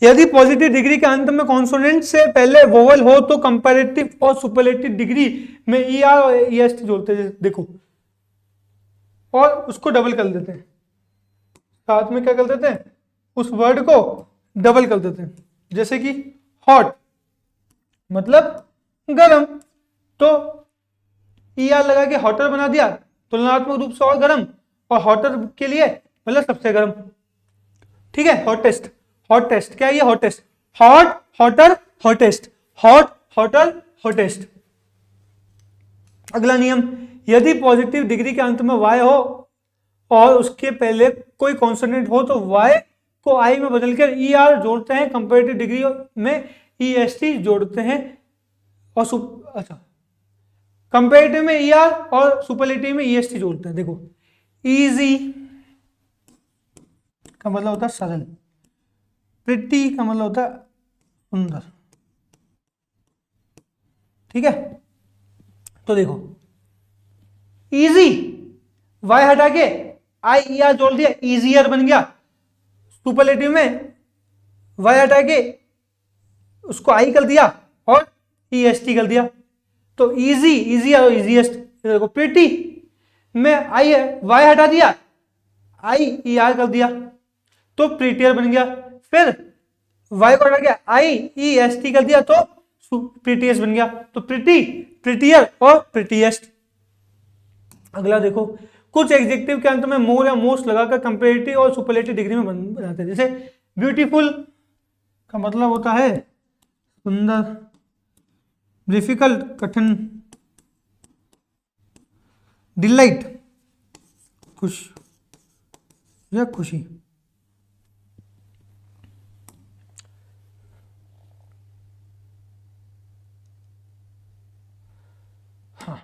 यदि पॉजिटिव डिग्री के अंत में कॉन्सोनेंट से पहले वोवल हो तो कंपैरेटिव और सुपरलेटिव डिग्री में ई आर और ई एस टी जोड़ते हैं, देखो, और उसको डबल कर देते हैं। साथ में क्या कर देते हैं? उस वर्ड को डबल कर देते हैं। जैसे कि हॉट मतलब गरम, तो ई आर लगा के हॉटर बना दिया, तुलनात्मक रूप से और गरम, और हॉटर के लिए मतलब सबसे गरम, ठीक है। हॉटेस्ट, हॉटेस्ट क्या है? ये hottest, hot, hotter, hottest, hot, hotter, hottest. अगला नियम, यदि पॉजिटिव डिग्री के अंत में वाई हो और उसके पहले कोई कॉन्सोनेंट हो तो y को i में बदलकर er जोड़ते हैं, कंपैरेटिव डिग्री में est जोड़ते हैं और अच्छा कंपैरेटिव में er और सुपरलेटिव में est जोड़ते हैं। देखो इजी का मतलब होता है सरल, प्रिटी का मतलब होता है सुंदर, ठीक है। तो देखो इजी y हटा के आई er जोड़ दिया, इजियर बन गया। सुपरलेटिव में y हटा के उसको i कर दिया और est कर दिया, तो इजी, इजी और इजीएस्ट। देखो प्रिटी में आई y हटा दिया, आई er कर दिया तो प्रिटियर बन गया। फिर y को हटा के आई est कर दिया तो प्रिटियस बन गया। तो प्रिटी, प्रिटियर और प्रिटीएस्ट। अगला देखो, कुछ एडजेक्टिव के अंत में मोर या मोस्ट लगाकर कंपैरेटिव और सुपरलेटिव डिग्री में बनाते हैं। जैसे ब्यूटीफुल का मतलब होता है सुंदर, डिफिकल्ट कठिन, डिलाइट खुश या खुशी। हाँ,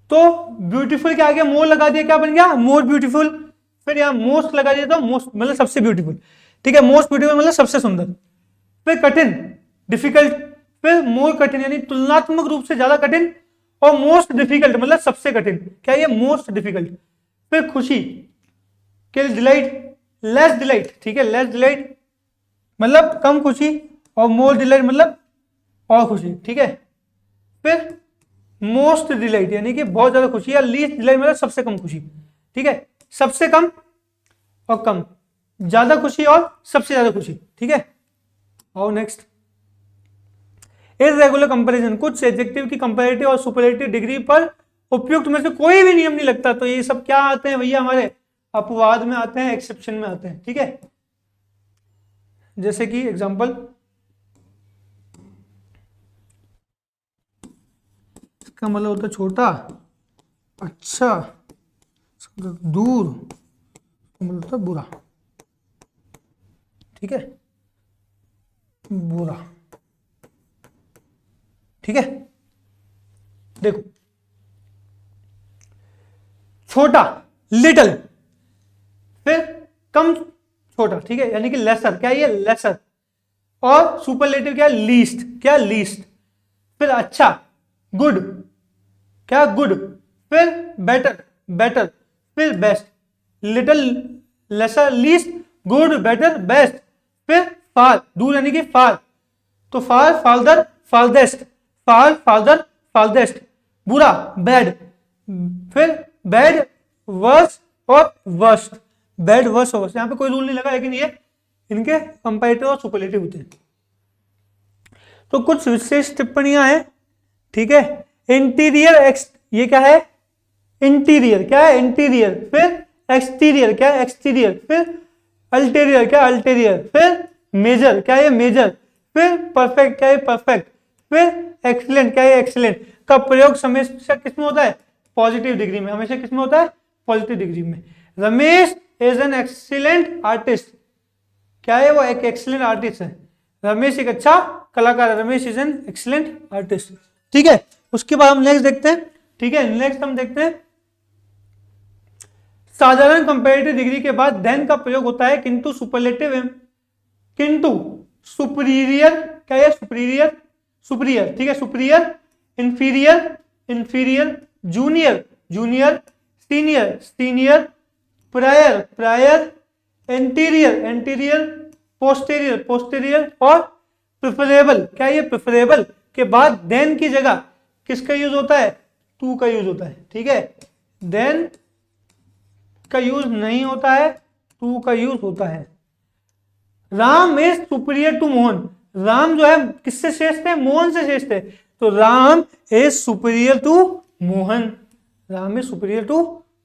तो ब्यूटीफुल के आगे मोर लगा दिया, क्या बन गया मोर ब्यूटीफुल। फिर यहाँ मोस्ट लगा दिया तो मोस्ट मतलब सबसे ब्यूटीफुल, ठीक है। मोस्ट ब्यूटीफुल मतलब सबसे सुंदर। फिर कठिन डिफिकल्ट, फिर मोर कठिन यानी तुलनात्मक रूप से ज्यादा कठिन, और मोस्ट डिफिकल्ट मतलब सबसे कठिन, क्या ये मोस्ट डिफिकल्ट। फिर खुशी के डिलाइट, लेस डिलाइट, ठीक है, लेस डिलाइट मतलब कम खुशी, और मोर डिलाइट मतलब और खुशी, ठीक है। फिर मोस्ट डिलाइट यानी कि बहुत ज्यादा खुशी, या लीस्ट डिलाइट मतलब सबसे कम खुशी, ठीक है। सबसे कम और कम, ज्यादा खुशी और सबसे ज्यादा खुशी, ठीक है। और नेक्स्ट इररेगुलर कंपैरिजन, कुछ एडजेक्टिव की कंपैरेटिव और सुपरलेटिव डिग्री पर उपयुक्त में से कोई भी नियम नहीं लगता, तो ये सब क्या आते हैं भैया, हमारे अपवाद में आते हैं, एक्सेप्शन में आते हैं, ठीक है। जैसे कि एग्जांपल, इसका मतलब होता है छोटा, अच्छा, दूर, मतलब होता है बुरा, ठीक है, बुरा, ठीक है। देखो छोटा लिटिल, फिर कम छोटा, ठीक है, यानी कि लेसर, क्या ये लेसर। और सुपरलेटिव क्या लीस्ट, क्या लीस्ट। फिर अच्छा गुड, क्या गुड। फिर बेटर, बेटर। फिर best, little, lesser, least, good, better, best. फिर फार, दूर यानी कि फार, तो far, farther, farthest, far, farther, farthest. बुरा बैड, फिर बैड, वर्स और वर्स्ट, बैड, वर्स और वर्स्ट। यहां पे कोई रूल नहीं लगा, लेकिन ये इनके कंपैरेटिव और सुपरलेटिव होते हैं। तो कुछ विशेष टिप्पणियां हैं, ठीक है। इंटीरियर ये क्या है, इंटीरियर, क्या है इंटीरियर। फिर एक्सटीरियर, क्या है एक्सटीरियर। फिर अल्टेरियर, क्या अल्टेरियर। फिर मेजर, क्या है मेजर। फिर परफेक्ट, क्या है परफेक्ट। फिर एक्सीलेंट, क्या है एक्सीलेंट। का प्रयोग हमेशा किसमें होता है, पॉजिटिव डिग्री में, हमेशा किसमें होता है, पॉजिटिव डिग्री में। Ramesh is an excellent artist, क्या है वो एक एक्सीलेंट आर्टिस्ट है। रमेश एक अच्छा कलाकार है, Ramesh is an excellent artist, ठीक है। उसके बाद हम नेक्स्ट देखते हैं, ठीक है। नेक्स्ट हम देखते हैं साधारण कंपैरेटिव डिग्री के बाद देन का प्रयोग होता है किंतु सुपरलेटिव, किंतु सुपीरियर, क्या है सुपीरियर, सुपीरियर, ठीक है, superior, inferior, inferior, junior, junior, senior, senior, prior, prior, anterior, anterior, posterior, posterior, और प्रेफरेबल, क्या ये प्रेफरेबल के बाद देन की जगह किसका यूज होता है, टू का यूज होता है, ठीक है। देन का यूज नहीं होता है, टू का यूज होता है। Ram is superior to Mohan, Ram जो है किससे श्रेष्ठ है, मोहन से श्रेष्ठ है, तो Ram is superior to Mohan, Ram is superior to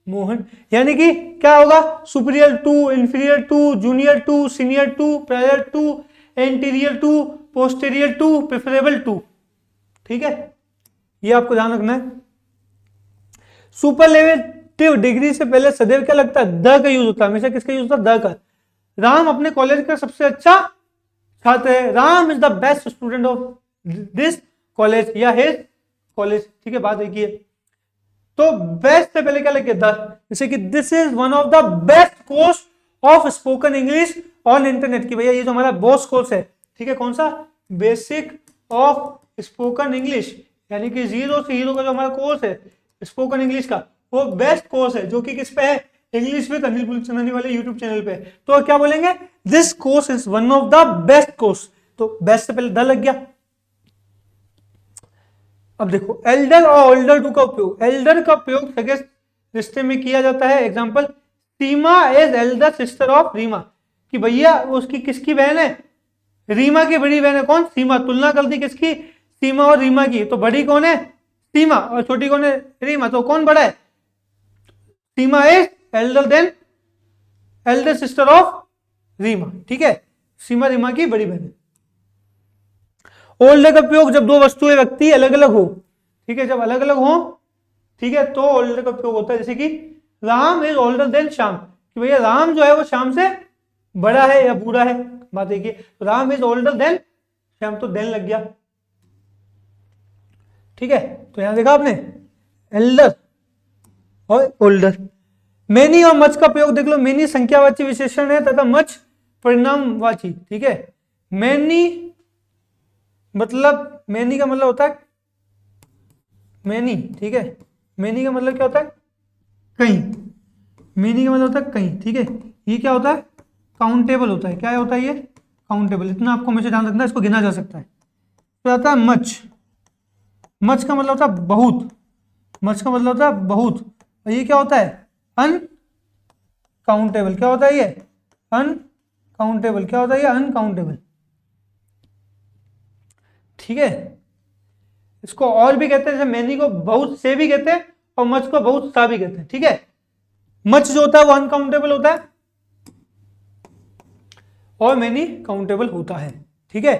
Mohan. यानी कि क्या होगा, superior to, inferior to, junior to, senior to, prior to, anterior to, posterior to, preferable to, ठीक है। ये आपको ध्यान रखना है। रिलेटिव डिग्री से पहले सदैव क्या लगता है, द का यूज होता है, हमेशा किसका यूज होता है, द का। राम अपने कॉलेज का सबसे अच्छा छात्र है, Ram is the best student of this college या हिज कॉलेज, ठीक है, बात एक ही है। तो बेस्ट से पहले क्या लगे, द, जैसे कि this is one of the best course of spoken English on internet, की भैया ये जो हमारा बोस कोर्स है, ठीक है, कौन सा, बेसिक ऑफ स्पोकन इंग्लिश, यानी कि 0 से हीरो का जो हमारा कोर्स है स्पोकन इंग्लिश का, वो बेस्ट कोर्स है, जो कि किस पे है, इंग्लिश विद अनिल बुलचंदानी वाले यूट्यूब चैनल पे। तो क्या बोलेंगे, this course is one of the best course, तो बेस्ट से पहले द लग गया। अब देखो एल्डर और ओल्डर टू का उपयोग, एल्डर का उपयोग सगे रिश्ते में किया जाता है, example Seema is elder sister of Reema, कि भैया उसकी किसकी बहन है, रीमा की बड़ी बहन है, कौन, सीमा। तुलना कर दी किसकी, सीमा और रीमा की, तो बड़ी कौन है, सीमा, और छोटी कौन है, रीमा, तो कौन बड़ा है, Seema is elder than elder sister of Reema, ठीक है, सीमा रीमा की बड़ी बहन है। ओल्डर का उपयोग जब दो वस्तुएं व्यक्ति अलग अलग हो, ठीक है, जब अलग अलग हो, ठीक है, तो ओल्डर का उपयोग होता है, जैसे कि Ram is older than Shyam, कि भैया राम जो है वो श्याम से बड़ा है या बूढ़ा है, बात देखिए, Ram is older than Shyam, तो देन लग गया, ठीक है। तो यहां देखा आपने एल्डर और ओल्डर। मेनी और मच का प्रयोग देख लो, मेनी संख्यावाची विशेषण है तथा मच परिणामवाची, ठीक है। मेनी मतलब, मेनी का मतलब होता है मेनी, ठीक है, मेनी का मतलब क्या होता है, कहीं, मेनी का मतलब होता है कहीं, ठीक है। ये क्या होता है, काउंटेबल होता है, क्या होता है ये, काउंटेबल, इतना आपको हमेशा ध्यान रखना है, इसको गिना जा सकता है। तो आता है मच, मच का मतलब होता है बहुत, मच का मतलब होता है बहुत, और ये क्या होता है, अनकाउंटेबल, क्या होता है ये, अनकाउंटेबल, क्या होता है ये, अनकाउंटेबल, ठीक है। इसको और भी कहते हैं, जैसे मैनी को बहुत से भी कहते हैं और मच को बहुत सा भी कहते हैं, ठीक है। मच जो होता है वो अनकाउंटेबल होता है और मैनी काउंटेबल होता है, ठीक है।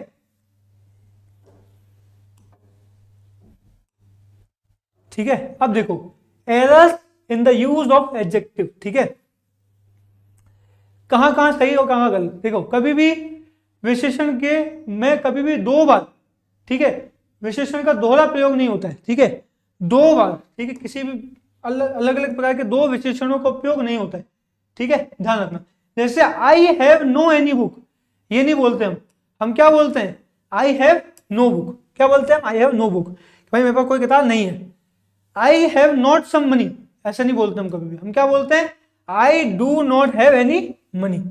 ठीक है, अब देखो errors in the use of adjective, ठीक है, कहां कहां सही और कहां गलत। देखो कभी भी विशेषण के में कभी भी दो बार, ठीक है, विशेषण का दोहरा प्रयोग नहीं होता है, ठीक है, दो बार, ठीक है, किसी भी अलग अलग प्रकार के दो विशेषणों का उपयोग नहीं होता है, ठीक है, ध्यान रखना। जैसे I have no any book, ये नहीं बोलते हम क्या बोलते हैं, आई हैव नो बुक, क्या बोलते हैं, आई हैव नो बुक, भाई मेरे पास कोई किताब नहीं है। I have not some money, ऐसा नहीं बोलते हम कभी भी, हम क्या बोलते हैं, I do not have any money.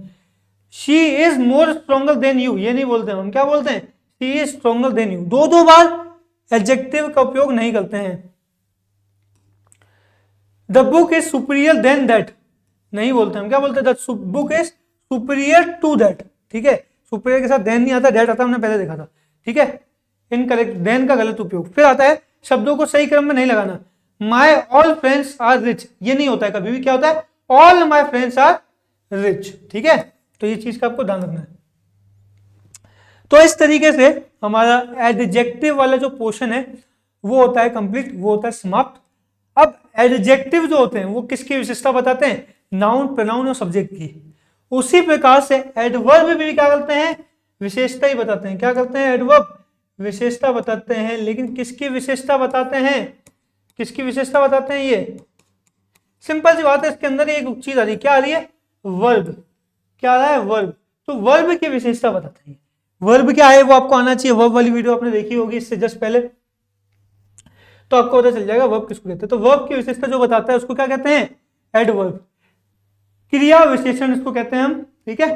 She is more stronger than you, ये नहीं बोलते हम क्या बोलते हैं, she is stronger than you. दो दो बार एडजेक्टिव का उपयोग नहीं करते हैं। The book is superior than that, नहीं बोलते हम क्या बोलते हैं, the book is superior to that, ठीक है, सुपीरियर के साथ देन नहीं आता, दैट आता, हमने पहले देखा था, ठीक है, इनकरेक्ट, देन का गलत उपयोग। फिर आता है शब्दों को सही क्रम में नहीं लगाना, my all friends are rich, ये नहीं होता है कभी भी, क्या होता है, all my friends are rich, ठीक है, तो ये चीज का आपको ध्यान रखना है। तो इस तरीके से हमारा एडजेक्टिव वाला जो पोर्शन है वो होता है कंप्लीट, वो होता है समाप्त। अब एडजेक्टिव जो होते हैं वो किसकी विशेषता बताते हैं, नाउन, प्रोनाउन और सब्जेक्ट की। उसी प्रकार से एडवर्ब भी क्या करते हैं, विशेषता ही बताते हैं, क्या करते हैं, एडवर्ब विशेषता बताते हैं, लेकिन किसकी विशेषता बताते हैं, किसकी विशेषता बताते हैं, ये सिंपल सी बात है, इसके अंदर एक चीज आ रही है, क्या आ रही है, वर्ब, क्या आ रहा है, वर्ब, तो वर्ब की विशेषता बताते हैं। वर्ब क्या है वो आपको आना चाहिए, वर्ब वाली वीडियो आपने देखी होगी इससे जस्ट पहले, तो आपको पता चल जाएगा वर्ब किसको कहते हैं। तो वर्ब की विशेषता जो बताता है उसको क्या कहते हैं, एडवर्ब, क्रिया विशेषण इसको कहते हैं हम, ठीक है।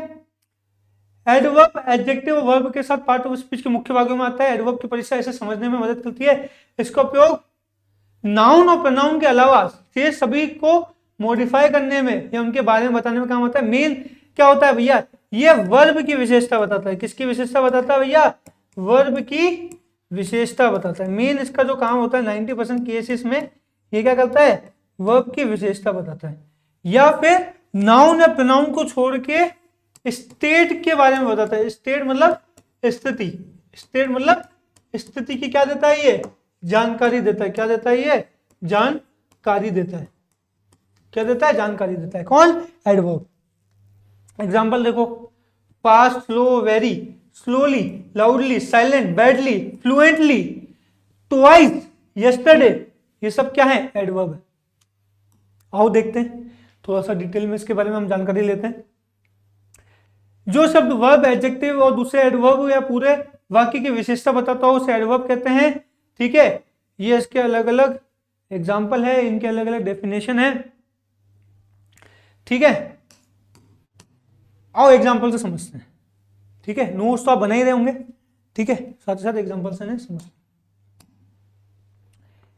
एडवर्ब एडजेक्टिव वर्ब के साथ पार्ट ऑफ स्पीच के मुख्य भागों में आता है। एडवर्ब की परिभाषा इसे समझने में मदद करती है। इसका उपयोग नाउन और प्रोनाउन के अलावा शेष सभी को मॉडिफाई करने में या उनके बारे में बताने में काम आता है। मेन क्या होता है भैया, ये वर्ब की विशेषता बताता है, किसकी विशेषता बताता है भैया, वर्ब की विशेषता बताता है। मेन इसका जो काम होता है 90% केसेस में ये क्या करता है, वर्ब की विशेषता बताता है, या फिर नाउन या प्रोनाउन को छोड़ के स्टेट के बारे में बताता है। स्टेट मतलब स्थिति, स्टेट मतलब स्थिति की क्या देता है, ये जानकारी देता है, क्या देता है, ये जानकारी देता है, क्या देता है, जानकारी देता है। कौन, एडवर्ब। एग्जाम्पल देखो, fast, slow, very, slowly, loudly, silent, badly, fluently, twice, yesterday, ये सब क्या है, एडवर्ब है। आओ देखते हैं थोड़ा सा डिटेल में इसके बारे में हम जानकारी लेते हैं। जो शब्द वर्ब, एडजेक्टिव और दूसरे एडवर्ब या पूरे वाक्य की विशेषता बताता हो उसे एडवर्ब कहते हैं। ठीक है, ये इसके अलग अलग एग्जाम्पल है, इनके अलग अलग डेफिनेशन है। ठीक है, आओ एग्जाम्पल से समझते हैं। ठीक है, नोट्स तो आप बना ही रहे होंगे। ठीक है, साथ ही साथ एग्जाम्पल से समझते।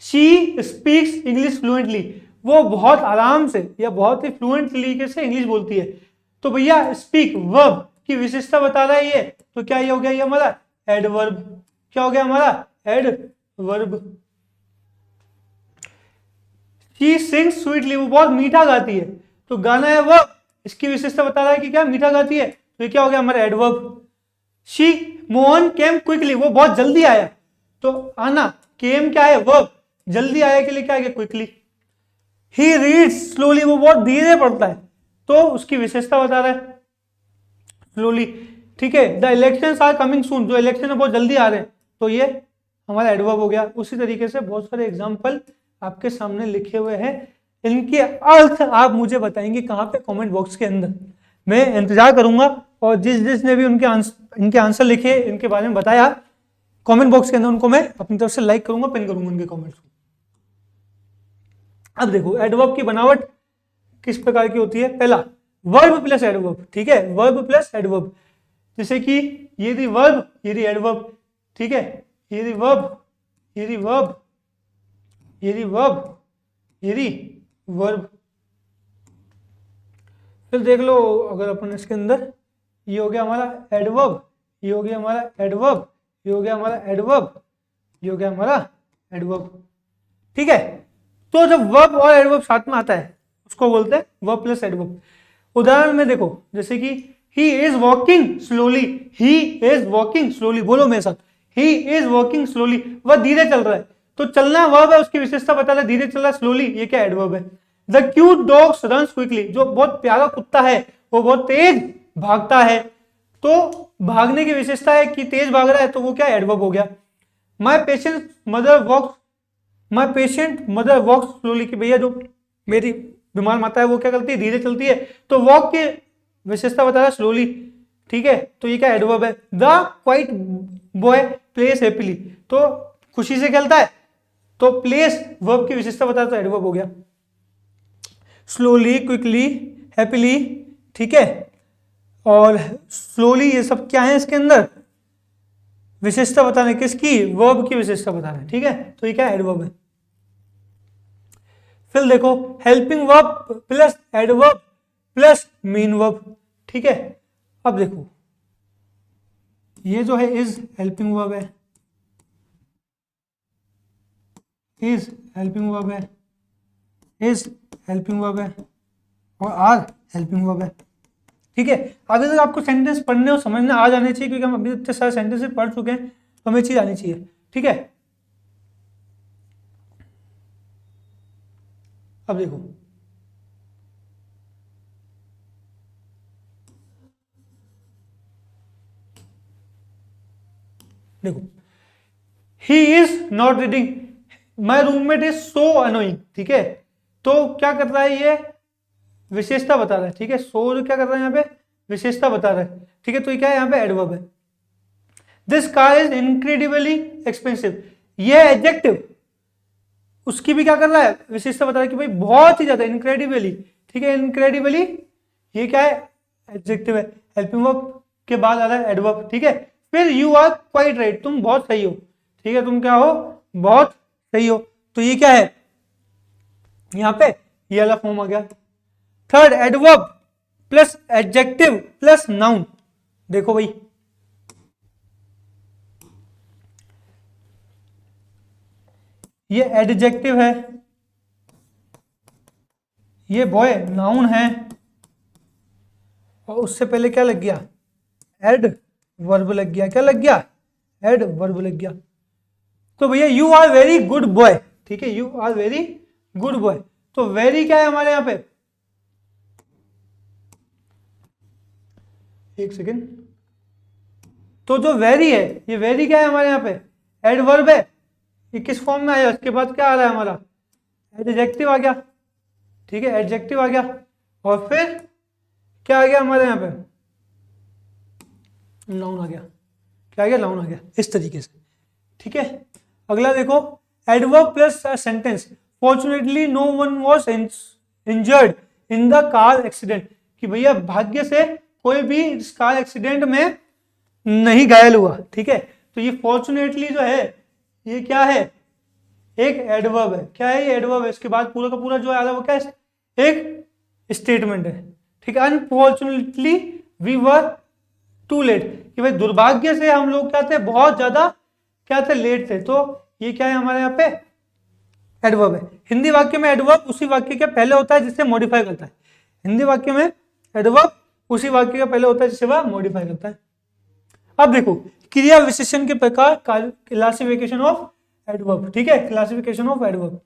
शी स्पीक्स इंग्लिश फ्लुएंटली, वो बहुत आराम से या बहुत ही फ्लुएंट तरीके से इंग्लिश बोलती है। तो भैया स्पीक वर्ब की विशेषता बता रहा है ये, तो क्या ये हो गया, ये हमारा एडवर्ब। क्या हो गया हमारा, एडवर्ब। शी सिंग्स स्वीटली, वो बहुत मीठा गाती है, तो गाना है वर्ब, इसकी विशेषता बता रहा है कि क्या मीठा गाती है, तो ये क्या हो गया हमारा adverb. She, Mohan came quickly, वो बहुत जल्दी आया, तो आना, केम क्या है वर्ब, जल्दी आया के लिए क्या है, क्विकली। ही रीड्स स्लोली, वो बहुत धीरे पढ़ता है, तो उसकी विशेषता बता रहा है, स्लोली। ठीक है, the elections are coming soon, जो इलेक्शन है बहुत जल्दी आ रहे हैं, तो ये हमारा एडवर्ब हो गया। उसी तरीके से बहुत सारे एग्जाम्पल आपके सामने लिखे हुए हैं, इनके अर्थ आप मुझे बताएंगे कहाँ पे, कमेंट बॉक्स के अंदर। मैं इंतजार करूंगा, और जिसने भी इनके आंसर लिखे, इनके बारे में बताया, कमेंट बॉक्स के अंदर उनको मैं अपनी तरफ से लाइक करूंगा, पिन करूंगा उनके कमेंट्स को। अब देखो एडवर्ब की बनावट किस प्रकार की होती है। पहला, वर्ब प्लस एडवर्ब। ठीक है, वर्ब प्लस एडवर्ब, जैसे कि ये दी वर्ब, ये दी एडवर्ब। ठीक है, ये दी वर्ब, ये दी वर्ब, ये दी वर्ब, ये दी वर्ब। फिर देख लो, अगर अपन इसके अंदर, ये हो गया हमारा एडवर्ब, ये हो गया हमारा एडवर्ब, ये हो गया हमारा एडवर्ब, ये हो गया हमारा एडवर्ब। ठीक है, तो जब वर्ब और एडवर्ब साथ में आता है उसको बोलते हैं वर्ब प्लस एडवर्ब। उदाहरण में देखो, जैसे कि he is walking slowly, he is walking slowly, बोलो मेरे साथ, ही इज वॉकिंग स्लोली, वह धीरे चल रहा है, तो चलना वर्ब है, उसकी विशेषता बता रहा है, धीरे चल रहा है, स्लोली, ये क्या एडवर्ब है। The cute dogs runs quickly, जो बहुत प्यारा कुत्ता है वो बहुत तेज भागता है, तो भागने की विशेषता है कि तेज भाग रहा है, तो वो क्या एडवर्ब हो गया। My patient mother walks, my patient mother walks slowly, कि भैया जो मेरी बीमार माता है वो क्या करती है, धीरे चलती है, तो वॉक की विशेषता बता रहा है स्लोली। ठीक है, तो ये क्या एडवर्ब है। The quite boy place happily, तो खुशी से खेलता है, तो प्लेस वर्ब की विशेषता बता रहा है, एडवर्ब हो गया। स्लोली, क्विकली, हैप्पीली, ठीक है, और स्लोली, ये सब क्या है इसके अंदर, विशेषता बताने, किसकी, वर्ब की विशेषता बताने। ठीक है, तो ये क्या एडवर्ब है। फिर देखो, helping verb plus adverb plus main verb. ठीक है, अब देखो ये जो है इज हेल्पिंग वर्ब है, इज हेल्पिंग वर्ब है, इज हेल्पिंग वर्ब है, और आर हेल्पिंग वर्ब है। ठीक है, अभी तक आपको सेंटेंस पढ़ने और समझने आ जाने चाहिए, क्योंकि हम अभी इतने सारे सेंटेंस पढ़ चुके हैं, तो हमें चीज आनी चाहिए। ठीक है, अब देखो, देखो, he is not reading, my roommate is so annoying. ठीक है, तो क्या कर रहा है, ये विशेषता बता रहा है। ठीक है, सो क्या कर रहा है यहाँ पे, विशेषता बता रहा है। ठीक है, तो ये क्या है, यहाँ पे एडवर्ब है। This car is incredibly expensive, ये एडजेक्टिव उसकी भी क्या कर रहा है, विशेषता बता रहा है कि भाई बहुत ही ज्यादा, इनक्रेडिबली। ठीक है, इनक्रेडिबली ये क्या है, एडजेक्टिव है, हेल्पिंग वर्ब के बाद आ रहा है एडवर्ब। ठीक है, फिर यू आर क्वाइट राइट, तुम बहुत सही हो। ठीक है, तुम क्या हो, बहुत सही हो, तो ये क्या है, यहां पे ये वाला फॉर्म आ गया। Third, adverb plus adjective plus noun. देखो भाई, ये एडजेक्टिव है, ये बॉय नाउन है, और उससे पहले क्या लग गया, एड वर्ब लग गया। क्या लग गया, एड वर्ब लग गया। तो भैया you are very good boy. ठीक है, you are very good boy, तो वेरी क्या है हमारे यहाँ पे, एक सेकेंड, तो जो वेरी है, ये वेरी क्या है हमारे यहाँ पे, एडवर्ब है। ये किस फॉर्म में आया, उसके बाद क्या आ रहा है हमारा, एडजेक्टिव आ गया। ठीक है, एडजेक्टिव आ गया, और फिर क्या आ गया हमारे यहाँ पे, नाउन आ गया। क्या आ गया, नाउन आ गया, इस तरीके से। ठीक है, अगला देखो, adverb plus sentence, fortunately no one was injured in the car accident, कि भैया भाग्य से कोई भी इस कार एक्सीडेंट में नहीं घायल हुआ। ठीक है, तो ये फॉर्चुनेटली जो है ये क्या है, एक एडवर्ब है। क्या है, ये एडवर्ब है। इसके बाद पूरा का पूरा जो आ रहा है वो क्या है, एक स्टेटमेंट है। ठीक है, unfortunately we were too late, कि भाई दुर्भाग्य से हम लोग क्या थे, बहुत ज्यादा क्या थे, लेट थे। तो ये क्या है हमारे यहाँ पे, एडवर्ब है। हिंदी वाक्य में एडवर्ब उसी वाक्य के पहले होता है जिससे मॉडिफाई करता है। हिंदी वाक्य में एडवर्ब उसी वाक्य के पहले होता है जिससे वह मॉडिफाई करता है। अब देखो क्रिया विशेषण के प्रकार, क्लासिफिकेशन ऑफ एडवर्ब। ठीक है, क्लासिफिकेशन ऑफ एडवर्ब।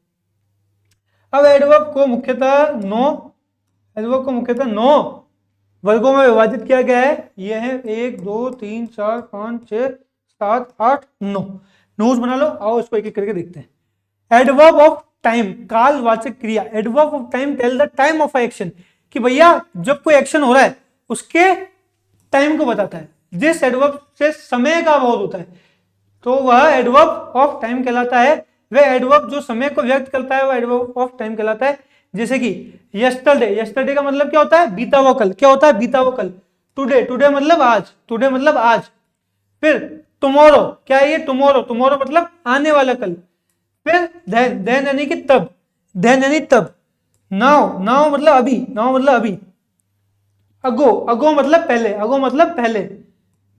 अब एडवर्ब को मुख्यतः नौ वर्गों में विभाजित किया गया है। ये है 1 2 3 4 5 6 7 8 9। नोट्स बना लो, आओ इसको एक एक करके देखते हैं। एडवर्ब ऑफ टाइम, कालवाचक क्रिया। Adverb of time tell the time of action, कि भैया जब कोई एक्शन हो रहा है उसके टाइम को बताता है। जिस एडवर्ब से समय का अभाव होता है तो वह एडवर्ब ऑफ टाइम कहलाता है। वह एडवर्ब जो समय को व्यक्त करता है वह एडवर्ब ऑफ टाइम कहलाता है। जैसे कि यस्टरडे, यस्टरडे का मतलब क्या होता है, बीता हुआ कल। क्या होता है, बीता हुआ कल। टुडे, टुडे मतलब आज, टुडे मतलब आज। फिर टुमारो, क्या है ये, टुमारो, टुमारो मतलब आने वाला कल। फिर देन यानी कि तब, देन यानी तब। नाउ, नाउ मतलब अभी, नाउ मतलब अभी। अगो, अगो मतलब पहले, अगो मतलब पहले।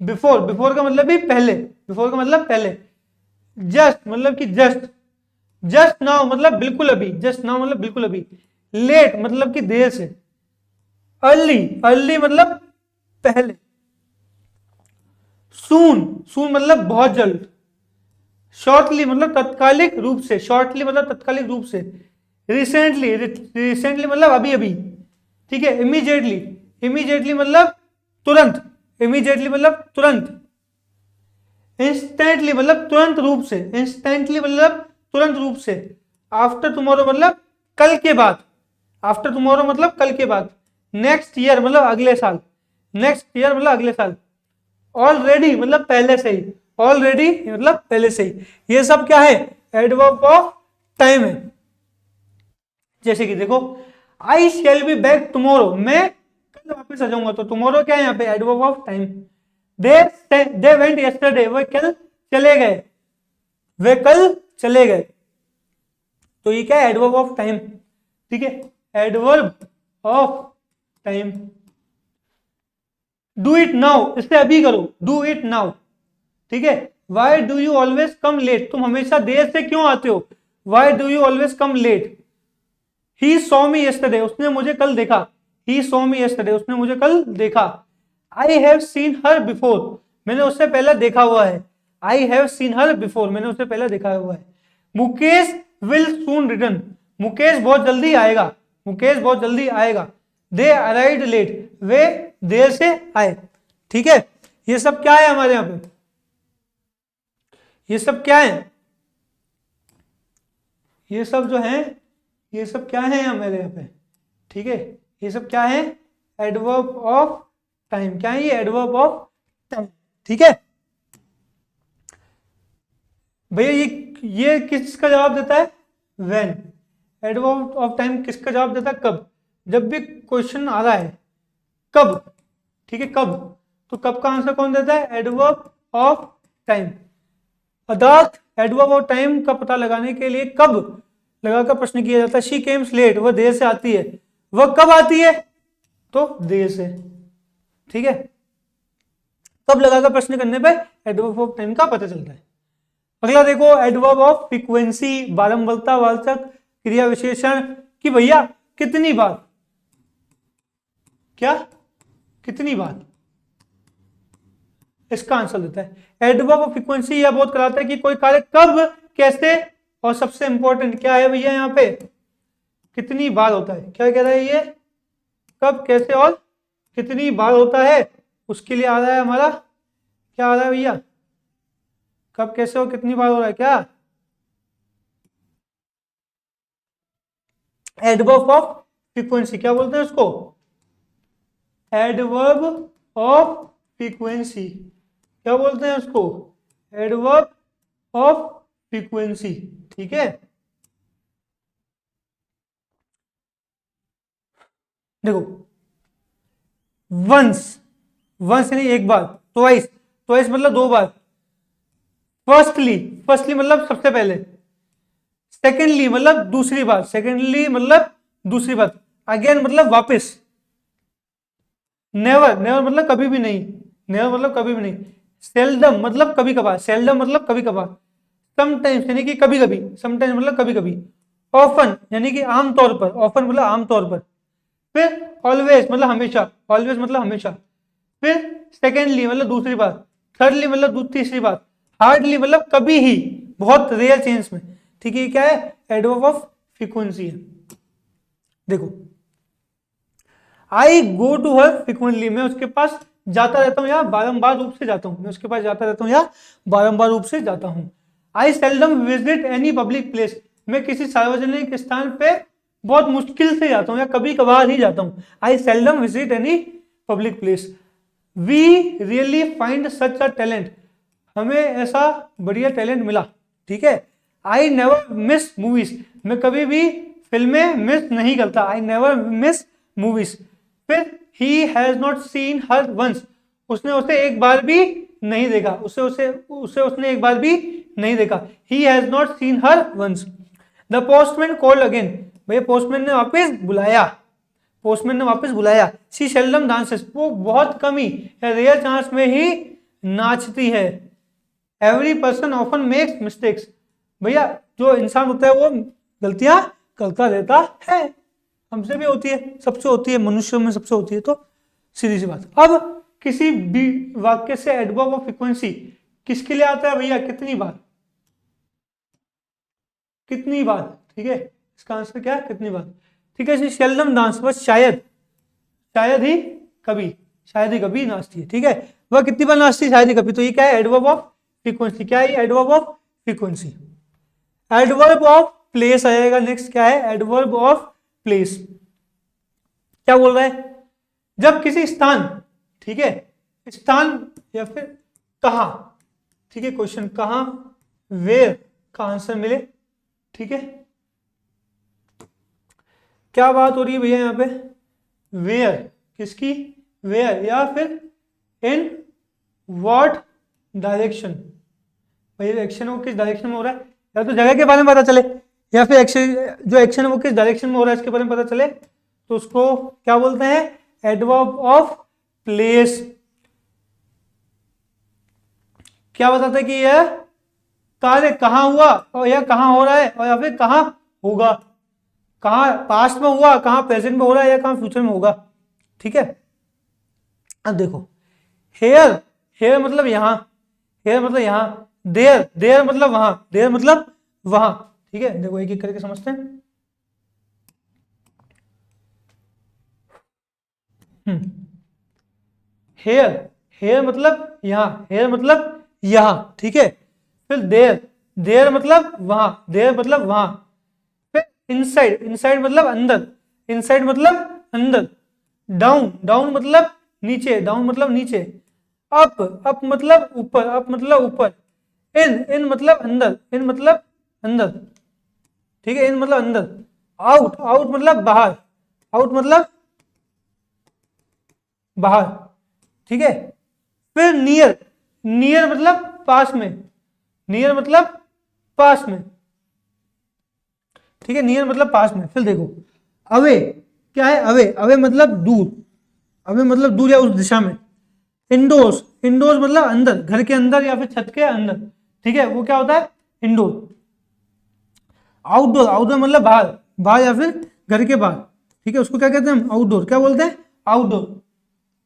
बिफोर, बिफोर का मतलब भी पहले, बिफोर का मतलब पहले। जस्ट मतलब कि जस्ट, जस्ट नाउ मतलब बिल्कुल अभी, जस्ट नाउ मतलब बिल्कुल अभी। लेट मतलब कि देर से। अर्ली, अर्ली मतलब पहले। सून, सून मतलब बहुत जल्द। शॉर्टली मतलब तत्कालिक रूप से, शॉर्टली मतलब तत्कालिक रूप से। रिसेंटली, रिसेंटली मतलब अभी अभी। ठीक है, इमीडिएटली, इमीडिएटली मतलब तुरंत, इमीडिएटली मतलब तुरंत। इंस्टेंटली मतलब तुरंत रूप से, इंस्टेंटली मतलब तुरंत रूप से। आफ्टर टुमारो मतलब कल के बाद, आफ्टर टुमारो मतलब कल के बाद। नेक्स्ट ईयर मतलब अगले साल, नेक्स्ट ईयर मतलब अगले साल। ऑलरेडी मतलब पहले से ही, ऑलरेडी मतलब पहले से ही। ये सब क्या है, एडवर्ब ऑफ टाइम है। जैसे कि देखो, आई शैल बी बैक टुमारो, मैं कल वापस आ जाऊंगा। तो टुमारो क्या है यहाँ पे, adverb of time. They went yesterday, वे कल चले गए, वे कल चले गए। तो ये क्या है, एडवर्ब ऑफ टाइम। ठीक है, adverb of time. Do it now, इससे अभी करो, डू इट नाउ। ठीक है, why do you always come late, तुम हमेशा देर से क्यों आते हो। Why do you always come late. He saw me yesterday, उसने मुझे कल देखा। ही सॉ मी यस्टरडे, उसने मुझे कल देखा। I have seen her before, मैंने उससे पहले देखा हुआ है। I have seen her before, मैंने उससे पहले देखा हुआ है। Mukesh will soon return, Mukesh बहुत जल्दी आएगा, मुकेश बहुत जल्दी आएगा। दे अराइव्ड लेट, वे देर से आए। ठीक है, ये सब क्या है हमारे यहां पे, ये सब क्या है, ये सब जो है, ये सब क्या है हमारे यहाँ पे। ठीक है, ये सब क्या है, एडवर्ब ऑफ टाइम। क्या है ये, एडवर्ब ऑफ टाइम। ठीक है भैया, ये किसका जवाब देता है, व्हेन। एडवर्ब ऑफ टाइम किसका जवाब देता है, कब। जब भी क्वेश्चन आ रहा है कब, ठीक है कब, तो कब का आंसर कौन देता है, एडवर्ब ऑफ टाइम। अर्थात एडवर्ब ऑफ टाइम का पता लगाने के लिए कब लगाकर प्रश्न किया जाता है। शी केम्स लेट, वह देर से आती है। वह कब आती है, तो देर से। ठीक है, कब लगाकर प्रश्न करने पे एडवर्ब ऑफ टाइम का पता चलता है। अगला देखो, एडवर्ब ऑफ फ्रीक्वेंसी, बारंबारता वाचक क्रिया विशेषण, कि भैया कितनी बार, क्या कितनी बार, इसका आंसर देता है। एडवर्ब ऑफ फ्रीक्वेंसी यह बहुत कराता है कि कोई कार्य कब, कैसे, और सबसे इंपॉर्टेंट क्या है भैया यहाँ पे, कितनी बार होता है, क्या कह रहा है ये, कब कैसे और कितनी बार होता है, उसके लिए आ रहा है हमारा, क्या आ रहा है भैया, कब कैसे और कितनी बार हो रहा है, क्या एडवर्ब ऑफ फ्रीक्वेंसी, क्या बोलते हैं उसको, एडवर्ब ऑफ फ्रीक्वेंसी, क्या बोलते हैं उसको, एडवर्ब ऑफ फ्रीक्वेंसी। ठीक है, देखो वंस, वंस यानी एक बार, ट्वाइस, ट्वाइस मतलब दो बार, फर्स्टली, फर्स्टली मतलब सबसे पहले, सेकेंडली मतलब दूसरी बार, सेकेंडली मतलब दूसरी बार, अगेन मतलब वापस, नेवर, नेवर मतलब कभी भी नहीं, नेवर मतलब कभी भी नहीं, सेल्डम मतलब कभी कभार, सेल्डम मतलब कभी कभार, समटाइम्स यानी कि कभी कभी, समटाइम्स मतलब कभी कभी, ऑफन यानी कि आमतौर पर, ऑफन मतलब आमतौर पर, फिर ऑलवेज मतलब हमेशा, ऑलवेज मतलब हमेशा, फिर सेकेंडली मतलब दूसरी बार, थर्डली मतलब तीसरी बार, हार्डली मतलब कभी ही, बहुत रेयर चेंज में। ठीक है, क्या है, एडवर्ब ऑफ फ्रीक्वेंसी है। देखो आई गो टू हर फ्रिक्वेंटली, मैं उसके पास जाता रहता हूँ या बारंबार रूप से जाता हूँ, मैं उसके पास जाता रहता हूँ या बारंबार रूप से जाता हूँ। I seldom visit any public place, मैं किसी सार्वजनिक स्थान पे बहुत मुश्किल से जाता हूँ या कभी कभार ही जाता हूँ। I seldom visit any public place. We really find such a talent, हमें ऐसा बढ़िया टैलेंट मिला। ठीक है, आई नेवर मिस मूवीज, मैं कभी भी फिल्में मिस नहीं करता, आई नेवर मिस मूवीज। फिर he has not seen her once, उसने उसे एक बार भी नहीं देखा, उसे उसे उसे उसने एक बार भी नहीं देखा। He has not seen her once. The postman called again, भैया पोस्टमैन ने वापस बुलाया, पोस्टमैन ने वापस बुलाया। शी सेल्डम डांसेस, वो बहुत कम ही या रेयर चांस में ही नाचती है। Every person often makes mistakes, भैया जो इंसान होता है वो गलतियां करता रहता है, हमसे भी होती है, सबसे होती है, मनुष्यों में सबसे होती है, तो सीधी सी बात। अब किसी भी वाक्य से एडवर्ब ऑफ फ्रीक्वेंसी किसके लिए आता है भैया, कितनी बार, कितनी बार। ठीक है, इसका आंसर क्या है, कितनी बार। ठीक है जी, सेल्डम डांस, बस शायद, शायद ही कभी, शायद ही कभी नाचती है। ठीक है, वह कितनी बार नाचती है, शायद ही कभी, तो ये क्या है, एडवर्ब ऑफ फ्रीक्वेंसी, क्या है, adverb of frequency. Adverb of place आएगा नेक्स्ट, क्या है, एडवर्ब ऑफ प्लेस। क्या बोल रहा है, जब किसी स्थान, ठीक है, स्थान या फिर कहां, ठीक है, क्वेश्चन कहां, वेयर का आंसर मिले। ठीक है, क्या बात हो रही है भैया यहाँ पे, वेयर किसकी, वेयर या फिर इन व्हाट डायरेक्शन, भैया एक्शन वो किस डायरेक्शन में हो रहा है, या तो जगह के बारे में पता चले, या फिर एक्शन, जो एक्शन है वो किस डायरेक्शन में हो रहा है इसके बारे में पता चले, तो उसको क्या बोलते हैं, एडवर्ब ऑफ प्लेस। क्या बताते हैं कि यह कार्य कहाँ हुआ और यह कहाँ हो रहा है, और या फिर कहाँ होगा, कहाँ पास्ट में हुआ, कहाँ प्रेजेंट में हो रहा है, या कहाँ फ्यूचर में होगा। ठीक है, अब देखो हेयर, हेयर मतलब यहां, हेयर मतलब यहां, देयर, देयर मतलब वहां, देयर मतलब वहां। ठीक है, देखो एक एक करके समझते हैं। हेयर, हेयर मतलब यहां, हेयर मतलब यहां। ठीक है, फिर देयर, देयर मतलब वहां, देयर मतलब वहां। फिर इनसाइड, इनसाइड मतलब अंदर, इनसाइड मतलब अंदर। डाउन, डाउन मतलब नीचे, डाउन मतलब नीचे। अप, अप मतलब ऊपर, अप मतलब ऊपर। इन, इन मतलब अंदर, इन मतलब अंदर। ठीक है, इन मतलब अंदर। आउट, आउट मतलब बाहर, आउट मतलब बाहर। ठीक है, फिर नियर, नियर मतलब पास में, नियर मतलब पास में। ठीक है, नियर मतलब पास में। फिर देखो अवे, क्या है, अवे, अवे मतलब दूर, अवे मतलब दूर या उस दिशा में। इंडोर्स, इंडोर्स मतलब अंदर, घर के अंदर या फिर छत के अंदर। ठीक है, वो क्या होता है, इंडोर। आउटडोर, आउटडोर मतलब बाहर, बाहर या फिर घर के बाहर। ठीक है, उसको क्या कहते हैं हम, आउटडोर, क्या बोलते हैं, आउटडोर।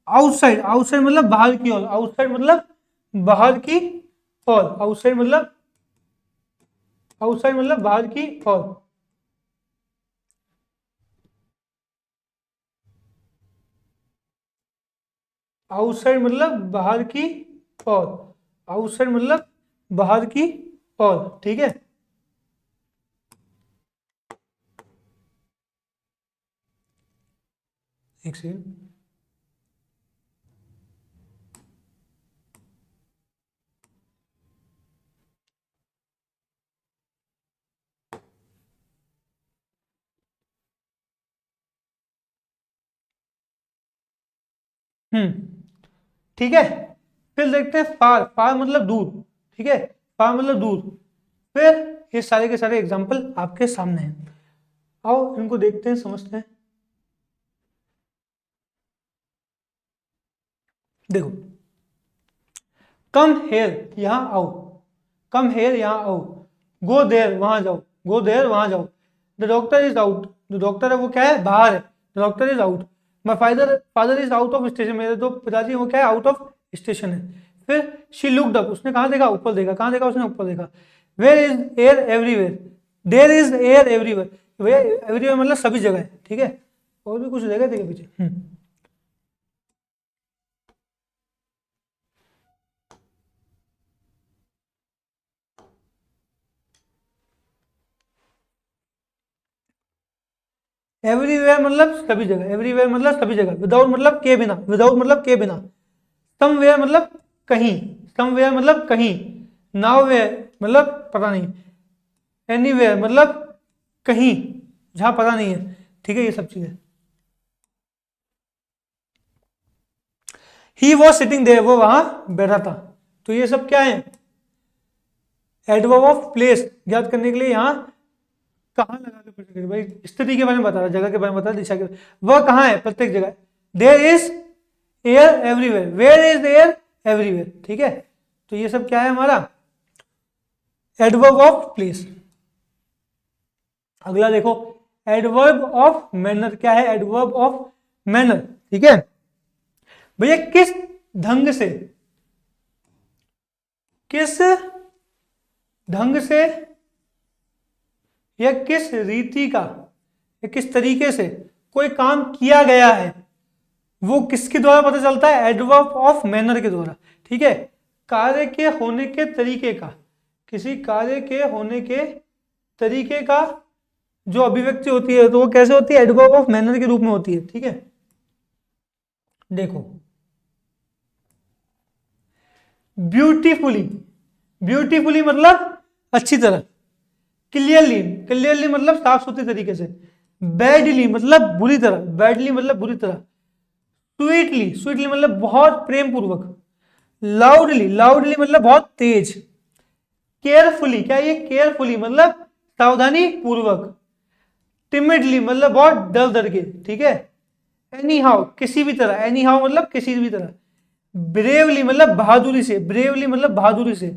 आउटसाइड, आउटसाइड मतलब बाहर की ओर, आउटसाइड मतलब बाहर की ओर, आउटसाइड मतलब, आउटसाइड मतलब बाहर की ओर। आउटसाइड मतलब बाहर की ओर, आउटसाइड मतलब बाहर की ओर, ठीक है। एक सेकंड, ठीक है। फिर देखते हैं फार, फार मतलब दूर, ठीक है, फार मतलब दूर। फिर ये सारे के सारे एग्जाम्पल आपके सामने हैं, आओ इनको देखते हैं, समझते हैं। देखो, कम हेयर यहां आओ, कम हेयर यहां आओ, गो देयर वहां जाओ, गो देयर वहां जाओ। द डॉक्टर इज आउट, जो डॉक्टर है वो क्या है, बाहर है, the doctor is out. My father father is out of station, मेरे दो पिताजी वो क्या है, आउट ऑफ स्टेशन है। फिर शी लुक्ड अप, उसने कहाँ देखा, ऊपर देखा, कहाँ देखा उसने, ऊपर देखा। Where is air everywhere, there is air everywhere, everywhere मतलब सभी जगह, ठीक है। और भी कुछ जगह देखे पीछे। एवरीवेयर मतलब सभी जगह, एवरीवेयर मतलब सभी जगह। विदाउट मतलब के बिना, विदाउट मतलब के बिना। समवेयर मतलब कहीं, समवेयर मतलब कहीं। नाउवेयर मतलब पता नहीं। एनीवेयर मतलब कहीं जहां पता नहीं है, ठीक है, ये सब चीजें। ही वॉज सिटिंग देयर, वो वहां बैठा था। तो ये सब क्या है, एडवर्ब ऑफ प्लेस ज्ञात करने के लिए यहाँ कहाँ लगा के प्रश्न करें भाई, स्थिति के बारे में बता रहा, जगह के बारे में बता रहा, दिशा के, वह कहाँ है, प्रत्येक जगह। There is air everywhere, where is air everywhere, ठीक है। तो ये सब क्या है हमारा, एडवर्ब ऑफ प्लेस। अगला देखो, एडवर्ब ऑफ मैनर, क्या है, एडवर्ब ऑफ मैनर, ठीक है। भैया किस ढंग से, किस ढंग से या किस रीति का या किस तरीके से कोई काम किया गया है, वो किसके द्वारा पता चलता है, एडवर्ब ऑफ मैनर के द्वारा, ठीक है। कार्य के होने के तरीके का, किसी कार्य के होने के तरीके का जो अभिव्यक्ति होती है, तो वो कैसे होती है, एडवर्ब ऑफ मैनर के रूप में होती है, ठीक है। देखो, ब्यूटीफुली, ब्यूटीफुली मतलब अच्छी तरह। क्लियरली, क्लियरली मतलब साफ सुथरे तरीके से। बैडली मतलब बुरी तरह, बैडली मतलब बुरी तरह। स्वीटली, स्वीटली मतलब बहुत प्रेम पूर्वक। लाउडली, लाउडली मतलब बहुत तेज। केयरफुली, क्या ये, केयरफुली मतलब सावधानी पूर्वक। टिमिडली मतलब बहुत डर डर के, ठीक है। एनी हाउ किसी भी तरह, एनी हाउ मतलब किसी भी तरह। ब्रेवली मतलब बहादुरी से, ब्रेवली मतलब बहादुरी से।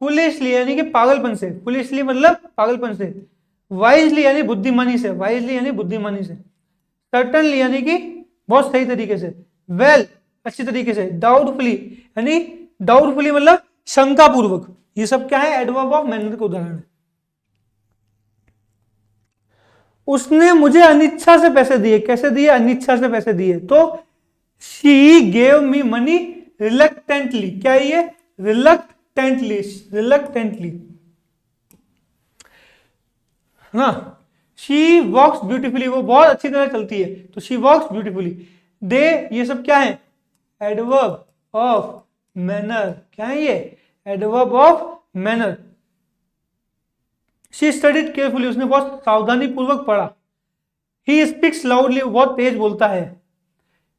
फुलिशली यानी कि पागलपन से, फुलिशली मतलब पागलपन से। वाइजली यानी बुद्धिमानी से, वाइजली यानी बुद्धिमानी से। सर्टनली यानी कि बहुत सही तरीके से। वेल अच्छी तरीके से। डाउटफुली यानी, डाउटफुली मतलब शंका पूर्वक। ये सब क्या है, एडवर्ब ऑफ मैनर के उदाहरण है। उसने मुझे अनिच्छा से पैसे दिए, कैसे दिए, अनिच्छा से पैसे दिए। तो she gave me money reluctantly, क्या ये, रिलक्टेंटली, रिलक्टेंटली ना। शी वॉक्स ब्यूटीफुली, वो बहुत अच्छी तरह चलती है, तो शी वॉक्स ब्यूटीफुली। दे, ये सब क्या है, एडवर्ब ऑफ मैनर, क्या है ये, adverb of manner. She studied carefully, उसने बहुत सावधानी पूर्वक पढ़ा। ही स्पीक्स लाउडली, बहुत तेज बोलता है।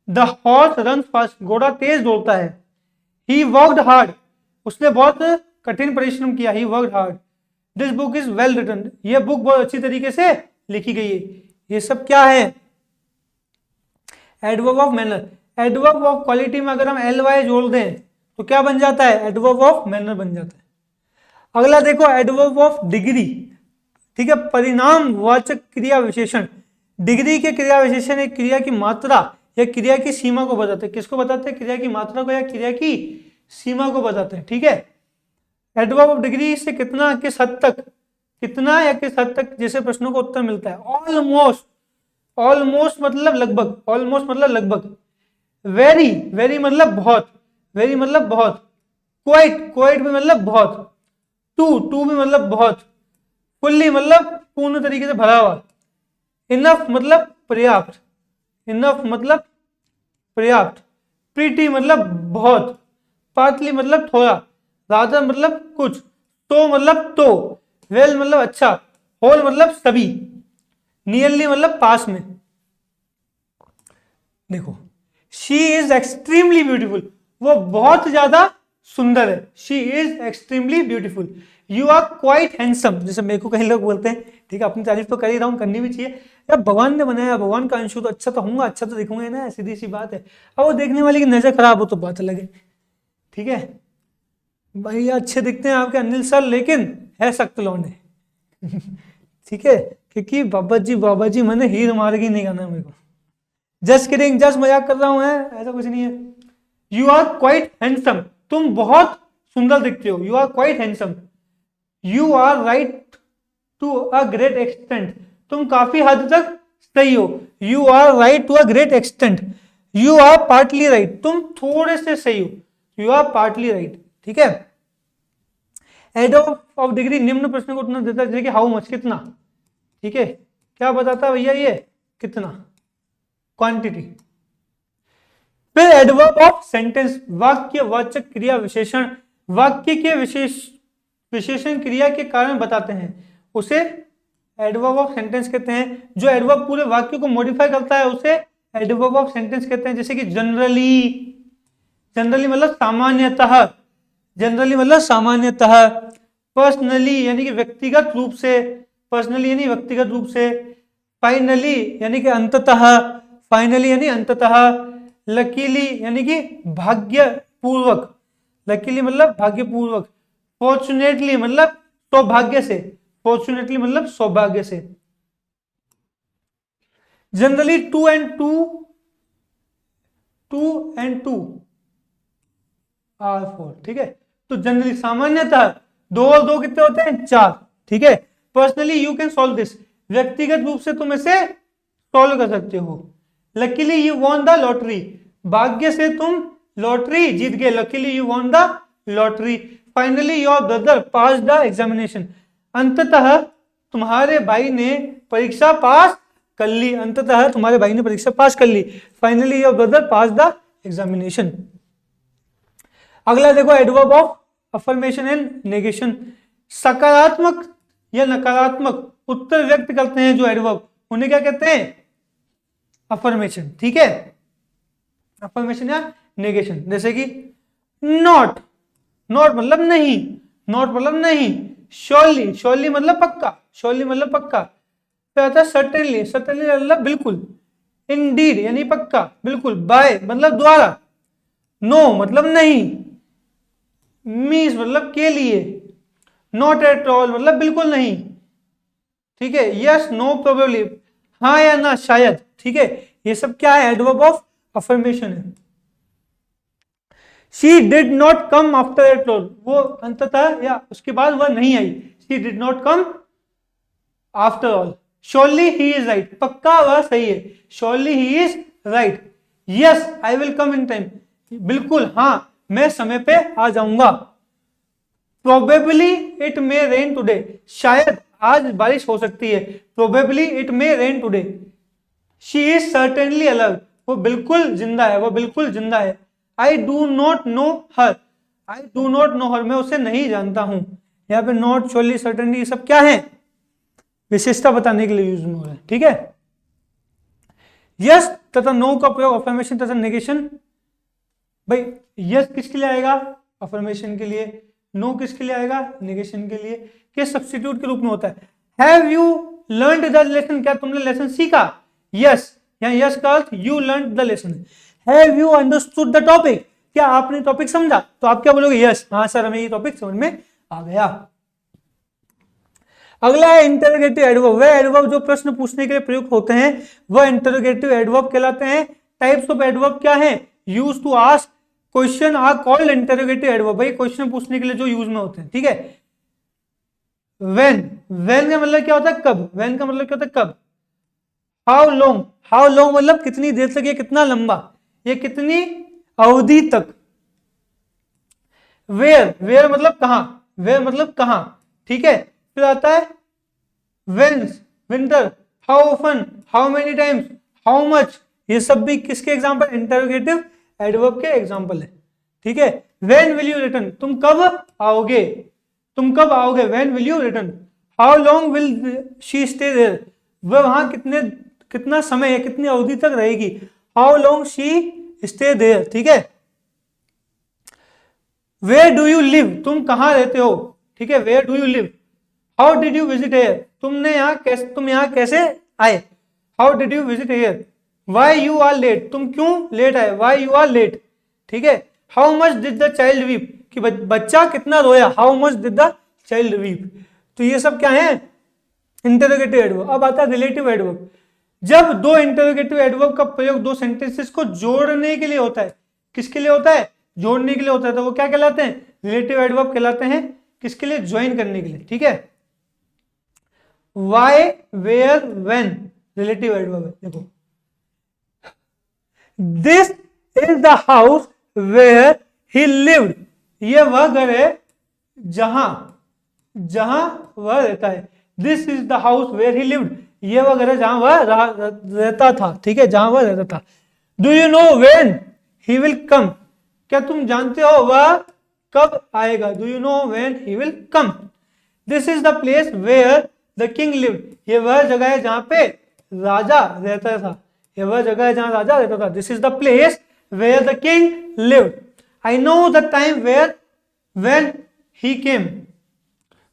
द हॉर्स रन फास्ट, घोड़ा तेज दौड़ता है। ही वर्कड हार्ड, उसने बहुत कठिन परिश्रम किया। He worked hard. This book is well written, यह बुक बहुत अच्छी तरीके से लिखी गई है। ये सब क्या है, adverb of manner. Adverb of quality में अगर हम एल वाई जोड़ दें तो क्या बन जाता है, एडवर्ब ऑफ मैनर बन जाता है। अगला देखो, एडवर्ब ऑफ डिग्री, ठीक है, परिणाम वाचक क्रिया विशेषण। डिग्री के क्रिया विशेषण एक क्रिया की मात्रा या क्रिया की सीमा को बताते हैं। किसको बताते हैं, क्रिया की मात्रा को या क्रिया की सीमा को बताते हैं, ठीक है। एडवर्ब ऑफ डिग्री से कितना, किस हद तक, कितना या किस हद तक जैसे प्रश्नों का उत्तर मिलता है। ऑलमोस्ट, ऑलमोस्ट मतलब लगभग, ऑलमोस्ट मतलब लगभग। वेरी, वेरी मतलब बहुत, वेरी मतलब बहुत, क्वाइट, क्वाइट भी मतलब बहुत, टू, टू भी मतलब बहुत, फुल्ली मतलब पूर्ण तरीके से भरा हुआ, इनफ मतलब पर्याप्त, इनफ मतलब पर्याप्त, प्रीटी मतलब बहुत, पार्टली मतलब थोड़ा, रादर मतलब कुछ, तो मतलब तो, वेल मतलब अच्छा, होल मतलब सभी, नियरली मतलब पास में। देखो, शी इज एक्सट्रीमली ब्यूटीफुल, वो बहुत ज्यादा सुंदर है, she is extremely beautiful. You are quite handsome, जैसे मेरे को कई लोग बोलते हैं, ठीक है, अपनी तारीफ तो कर ही रहा हूं, करनी भी चाहिए यार, भगवान ने बनाया, भगवान का अंश हो तो अच्छा तो होऊंगा, अच्छा तो दिखूंगा ना, सीधी सी बात है। अब वो देखने वाले की नजर खराब हो तो बात अलग है, ठीक है। भैया अच्छे दिखते हैं आपके अनिल सर, लेकिन है सख्त लौंडे ठीक है, क्योंकि बाबा जी मैंने हीर मार के नहीं गाना मेरे को, जस्ट किडिंग, जस्ट मजाक कर रहा हूं, है ऐसा कुछ नहीं है। यू आर क्वाइट हैंडसम, तुम बहुत सुंदर दिखते हो, you are quite handsome. You are right to a great extent, तुम काफी हद तक सही हो, you are right to a great extent. You are partly right, तुम थोड़े से सही हो, यू आर पार्टली राइट, ठीक है। एड ऑफ डिग्री निम्न प्रश्न को उत्तर देता है, जैसे कि हाउ मच, कितना, ठीक है, क्या बताता है भैया ये, कितना, क्वांटिटी। फिर एडवर्ब ऑफ सेंटेंस, वाक्य वाचक क्रिया विशेषण, वाक्य के विशेषण क्रिया के कारण बताते हैं, उसे एडवर्ब ऑफ सेंटेंस कहते हैं। जो एडवर्ब पूरे वाक्य को मॉडिफाई करता है उसे एडवर्ब ऑफ सेंटेंस कहते हैं, जैसे कि जनरली, जनरली मतलब सामान्यतः, जनरली मतलब सामान्यतः, पर्सनली यानी कि व्यक्तिगत रूप से, पर्सनली यानी व्यक्तिगत रूप से, फाइनली यानी कि अंततः, फाइनली यानी अंततः, लकीली यानी कि भाग्यपूर्वक, लकीली मतलब भाग्यपूर्वक, फॉर्चुनेटली मतलब सौभाग्य से, फॉर्चुनेटली मतलब सौभाग्य से। Generally two and two, two and two are four, ठीक है। तो जनरली सामान्यतः दो और दो कितने होते हैं, चार, ठीक है। Personally you can solve this, व्यक्तिगत रूप से तुम इसे सॉल्व कर सकते हो। Luckily you won the lottery, भाग्य से तुम लॉटरी जीत गए, luckily you won the lottery. Finally your brother pass the examination, अंततः तुम्हारे भाई ने परीक्षा पास कर ली, अंततः तुम्हारे भाई ने परीक्षा पास कर ली। Finally your brother pass the examination. अगला देखो, adverb of affirmation and negation, सकारात्मक या नकारात्मक उत्तर व्यक्त करते हैं जो एडवर्ब, उन्हें क्या कहते हैं, अफर्मेशन, ठीक है, अफर्मेशन या नेगेशन। जैसे कि नॉट, नॉट मतलब नहीं, नॉट मतलब नहीं, श्योरली, श्योरली मतलब पक्का, श्योरली मतलब पक्का, फिर आता है सर्टेनली, सर्टेनली मतलब बिल्कुल, इंडीड यानी पक्का बिल्कुल, बाय मतलब द्वारा, नो मतलब नहीं, मीन्स मतलब के लिए, नॉट एट ऑल मतलब बिल्कुल नहीं, ठीक है, यस नो प्रोबेबली हाँ या ना शायद, ठीक है। ये सब क्या है, एडवर्ब ऑफ अफर्मेशन है। She did not come after at all, वो अंततः या उसके बाद वह नहीं आई, she did not come after all. Surely he is right, पक्का वह सही है, surely he is right. Yes I will come in time, बिल्कुल हाँ मैं समय पे आ जाऊंगा। Probably it may rain today, शायद आज बारिश हो सकती है, probably it may rain today. She is certainly alive, वो बिल्कुल जिंदा है, वो बिल्कुल जिंदा है। I do not know her, I do not know her, मैं उसे नहीं जानता हूं। यहाँ पे नॉट, श्योरली, सर्टेनली ये सब क्या है, विशेषता बताने के लिए यूज में हो रहा है, ठीक है। यस तथा नो का प्रयोग अफर्मेशन तथा नेगेशन, भाई यस किसके लिए आएगा, अफर्मेशन के लिए, नो किसके लिए आएगा, नेगेशन के लिए, किस सब्स्टिट्यूट के रूप में होता है। Have you learned the lesson, क्या तुमने लेसन सीखा, यस, यहाँ यस का earth you learned the lesson. Have you understood the topic, क्या आपने टॉपिक समझा, तो आप क्या बोलोगे, यस हाँ सर हमें ये टॉपिक समझ में आ गया। अगला है इंटरोगेटिव एडवर्ब, वह एडवर्ब जो प्रश्न पूछने के लिए प्रयुक्त होते हैं वह इंटरोगेटिव एडवर्ब कहलाते हैं। टाइप्स ऑफ एडवर्ब क्या है, use to ask question are called interrogative adverb, भाई क्वेश्चन पूछने के लिए जो यूज में होते हैं, ठीक है। व्हेन, व्हेन का मतलब क्या होता है, कब, व्हेन का मतलब क्या होता है, कब। हाउ लॉन्ग, हाउ लॉन्ग मतलब कितनी देर तक या कितना लंबा, ये कितनी अवधि तक। वेयर मतलब कहां, वेयर मतलब कहां, ठीक है। फिर आता है veins, winter, how often, how many times, how much, ये सब भी किसके एग्जांपल, इंटरोगेटिव एडवर्ब के एग्जांपल है, ठीक है। व्हेन विल यू रिटर्न, तुम कब आओगे, तुम कब आओगे, when will you return. How long will she stay there, वह वहां कितना समय, कितनी अवधि तक रहेगी। How long she stay there, ठीक है। वेयर डू यू लिव, तुम कहां रहते हो, ठीक है, where do you live. How did you visit here, तुम यहाँ कैसे आए, how did you visit here. Why you are late, तुम क्यों लेट आए, वाई यू आर लेट, ठीक है। How much did the child weep, कि बच्चा कितना रोया, how much did the child weep. तो ये सब क्या है, इंटरोगेटिव एडवर्ब। अब आता है रिलेटिव एडवर्ब। जब दो इंटरोगेटिव एडवर्ब का प्रयोग दो सेंटेंसेस को जोड़ने के लिए होता है, किसके लिए होता है, जोड़ने के लिए होता है, तो वो क्या कहलाते हैं, रिलेटिव एडवर्ब कहलाते हैं। किसके लिए, ज्वाइन करने के लिए, ठीक है। Why, where, when relative adverb है, देखो। This is the house where he lived, ये वह घर है जहां वह रहता है। This is the house where he lived, ये वह घर है जहां वह रहता था, ठीक है, जहां वह रहता था। Do you know when he will come, क्या तुम जानते हो वह कब आएगा, do you know when he will come. This is the place where the king lived, ये वह जगह है जहां पे राजा रहता था, ये वह जगह है जहां राजा रहता था। This is the place where the king lived. I know the time where when he came,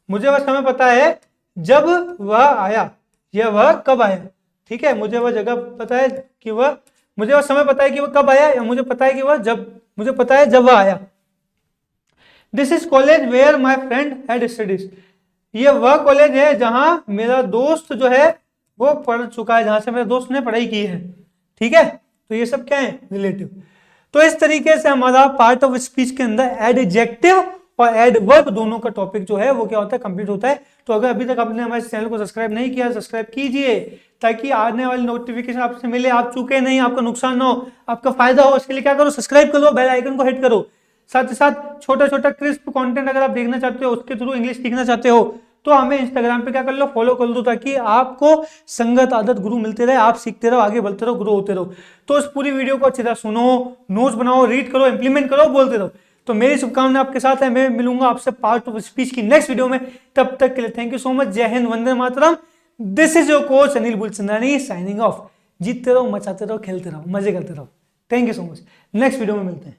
मुझे वह समय पता है जब वह आया, यह वह कब आया, ठीक है। मुझे वह जगह पता है कि वह, मुझे वह समय पता है कि वह कब आया, या मुझे पता है कि वह मुझे पता है जब वह आया। This is college where my friend had studies, ये वह कॉलेज है जहां मेरा दोस्त जो है वो पढ़ चुका है, जहां से मेरे दोस्त ने पढ़ाई की है, ठीक है। तो ये सब क्या है, रिलेटिव। तो इस तरीके से हमारा पार्ट ऑफ स्पीच के अंदर एडजेक्टिव और एडवर्ब दोनों का टॉपिक जो है वो क्या होता है, कंप्लीट होता है। तो अगर अभी तक आपने हमारे चैनल को सब्सक्राइब नहीं किया, सब्सक्राइब कीजिए ताकि आने वाली नोटिफिकेशन आपसे मिले, आप चूके नहीं, आपका नुकसान ना हो, आपका फायदा हो। इसके लिए क्या करो, सब्सक्राइब करो, बेल आइकन को हिट करो। साथ ही साथ छोटा छोटा क्रिस्प कंटेंट अगर आप देखना चाहते हो, उसके थ्रू इंग्लिश सीखना चाहते हो, तो हमें इंस्टाग्राम पे क्या कर लो, फॉलो कर लो, ताकि आपको संगत आदत गुरु मिलते रहे, आप सीखते रहो, आगे बढ़ते रहो, ग्रो होते रहो। तो इस पूरी वीडियो को अच्छी तरह सुनो, नोट्स बनाओ, रीड करो, इंप्लीमेंट करो, बोलते रहो। तो मेरी शुभकामनाएं आपके साथ है। मैं मिलूंगा आपसे पार्ट ऑफ स्पीच की नेक्स्ट वीडियो में। तब तक के लिए थैंक यू सो मच। जय हिंद, वंदे मातरम। This is your coach Anil Bulchandani signing off. जीतते रहो, मचाते रहो, खेलते रहो, मजे करते रहो। Thank you so much. Next video में मिलते हैं।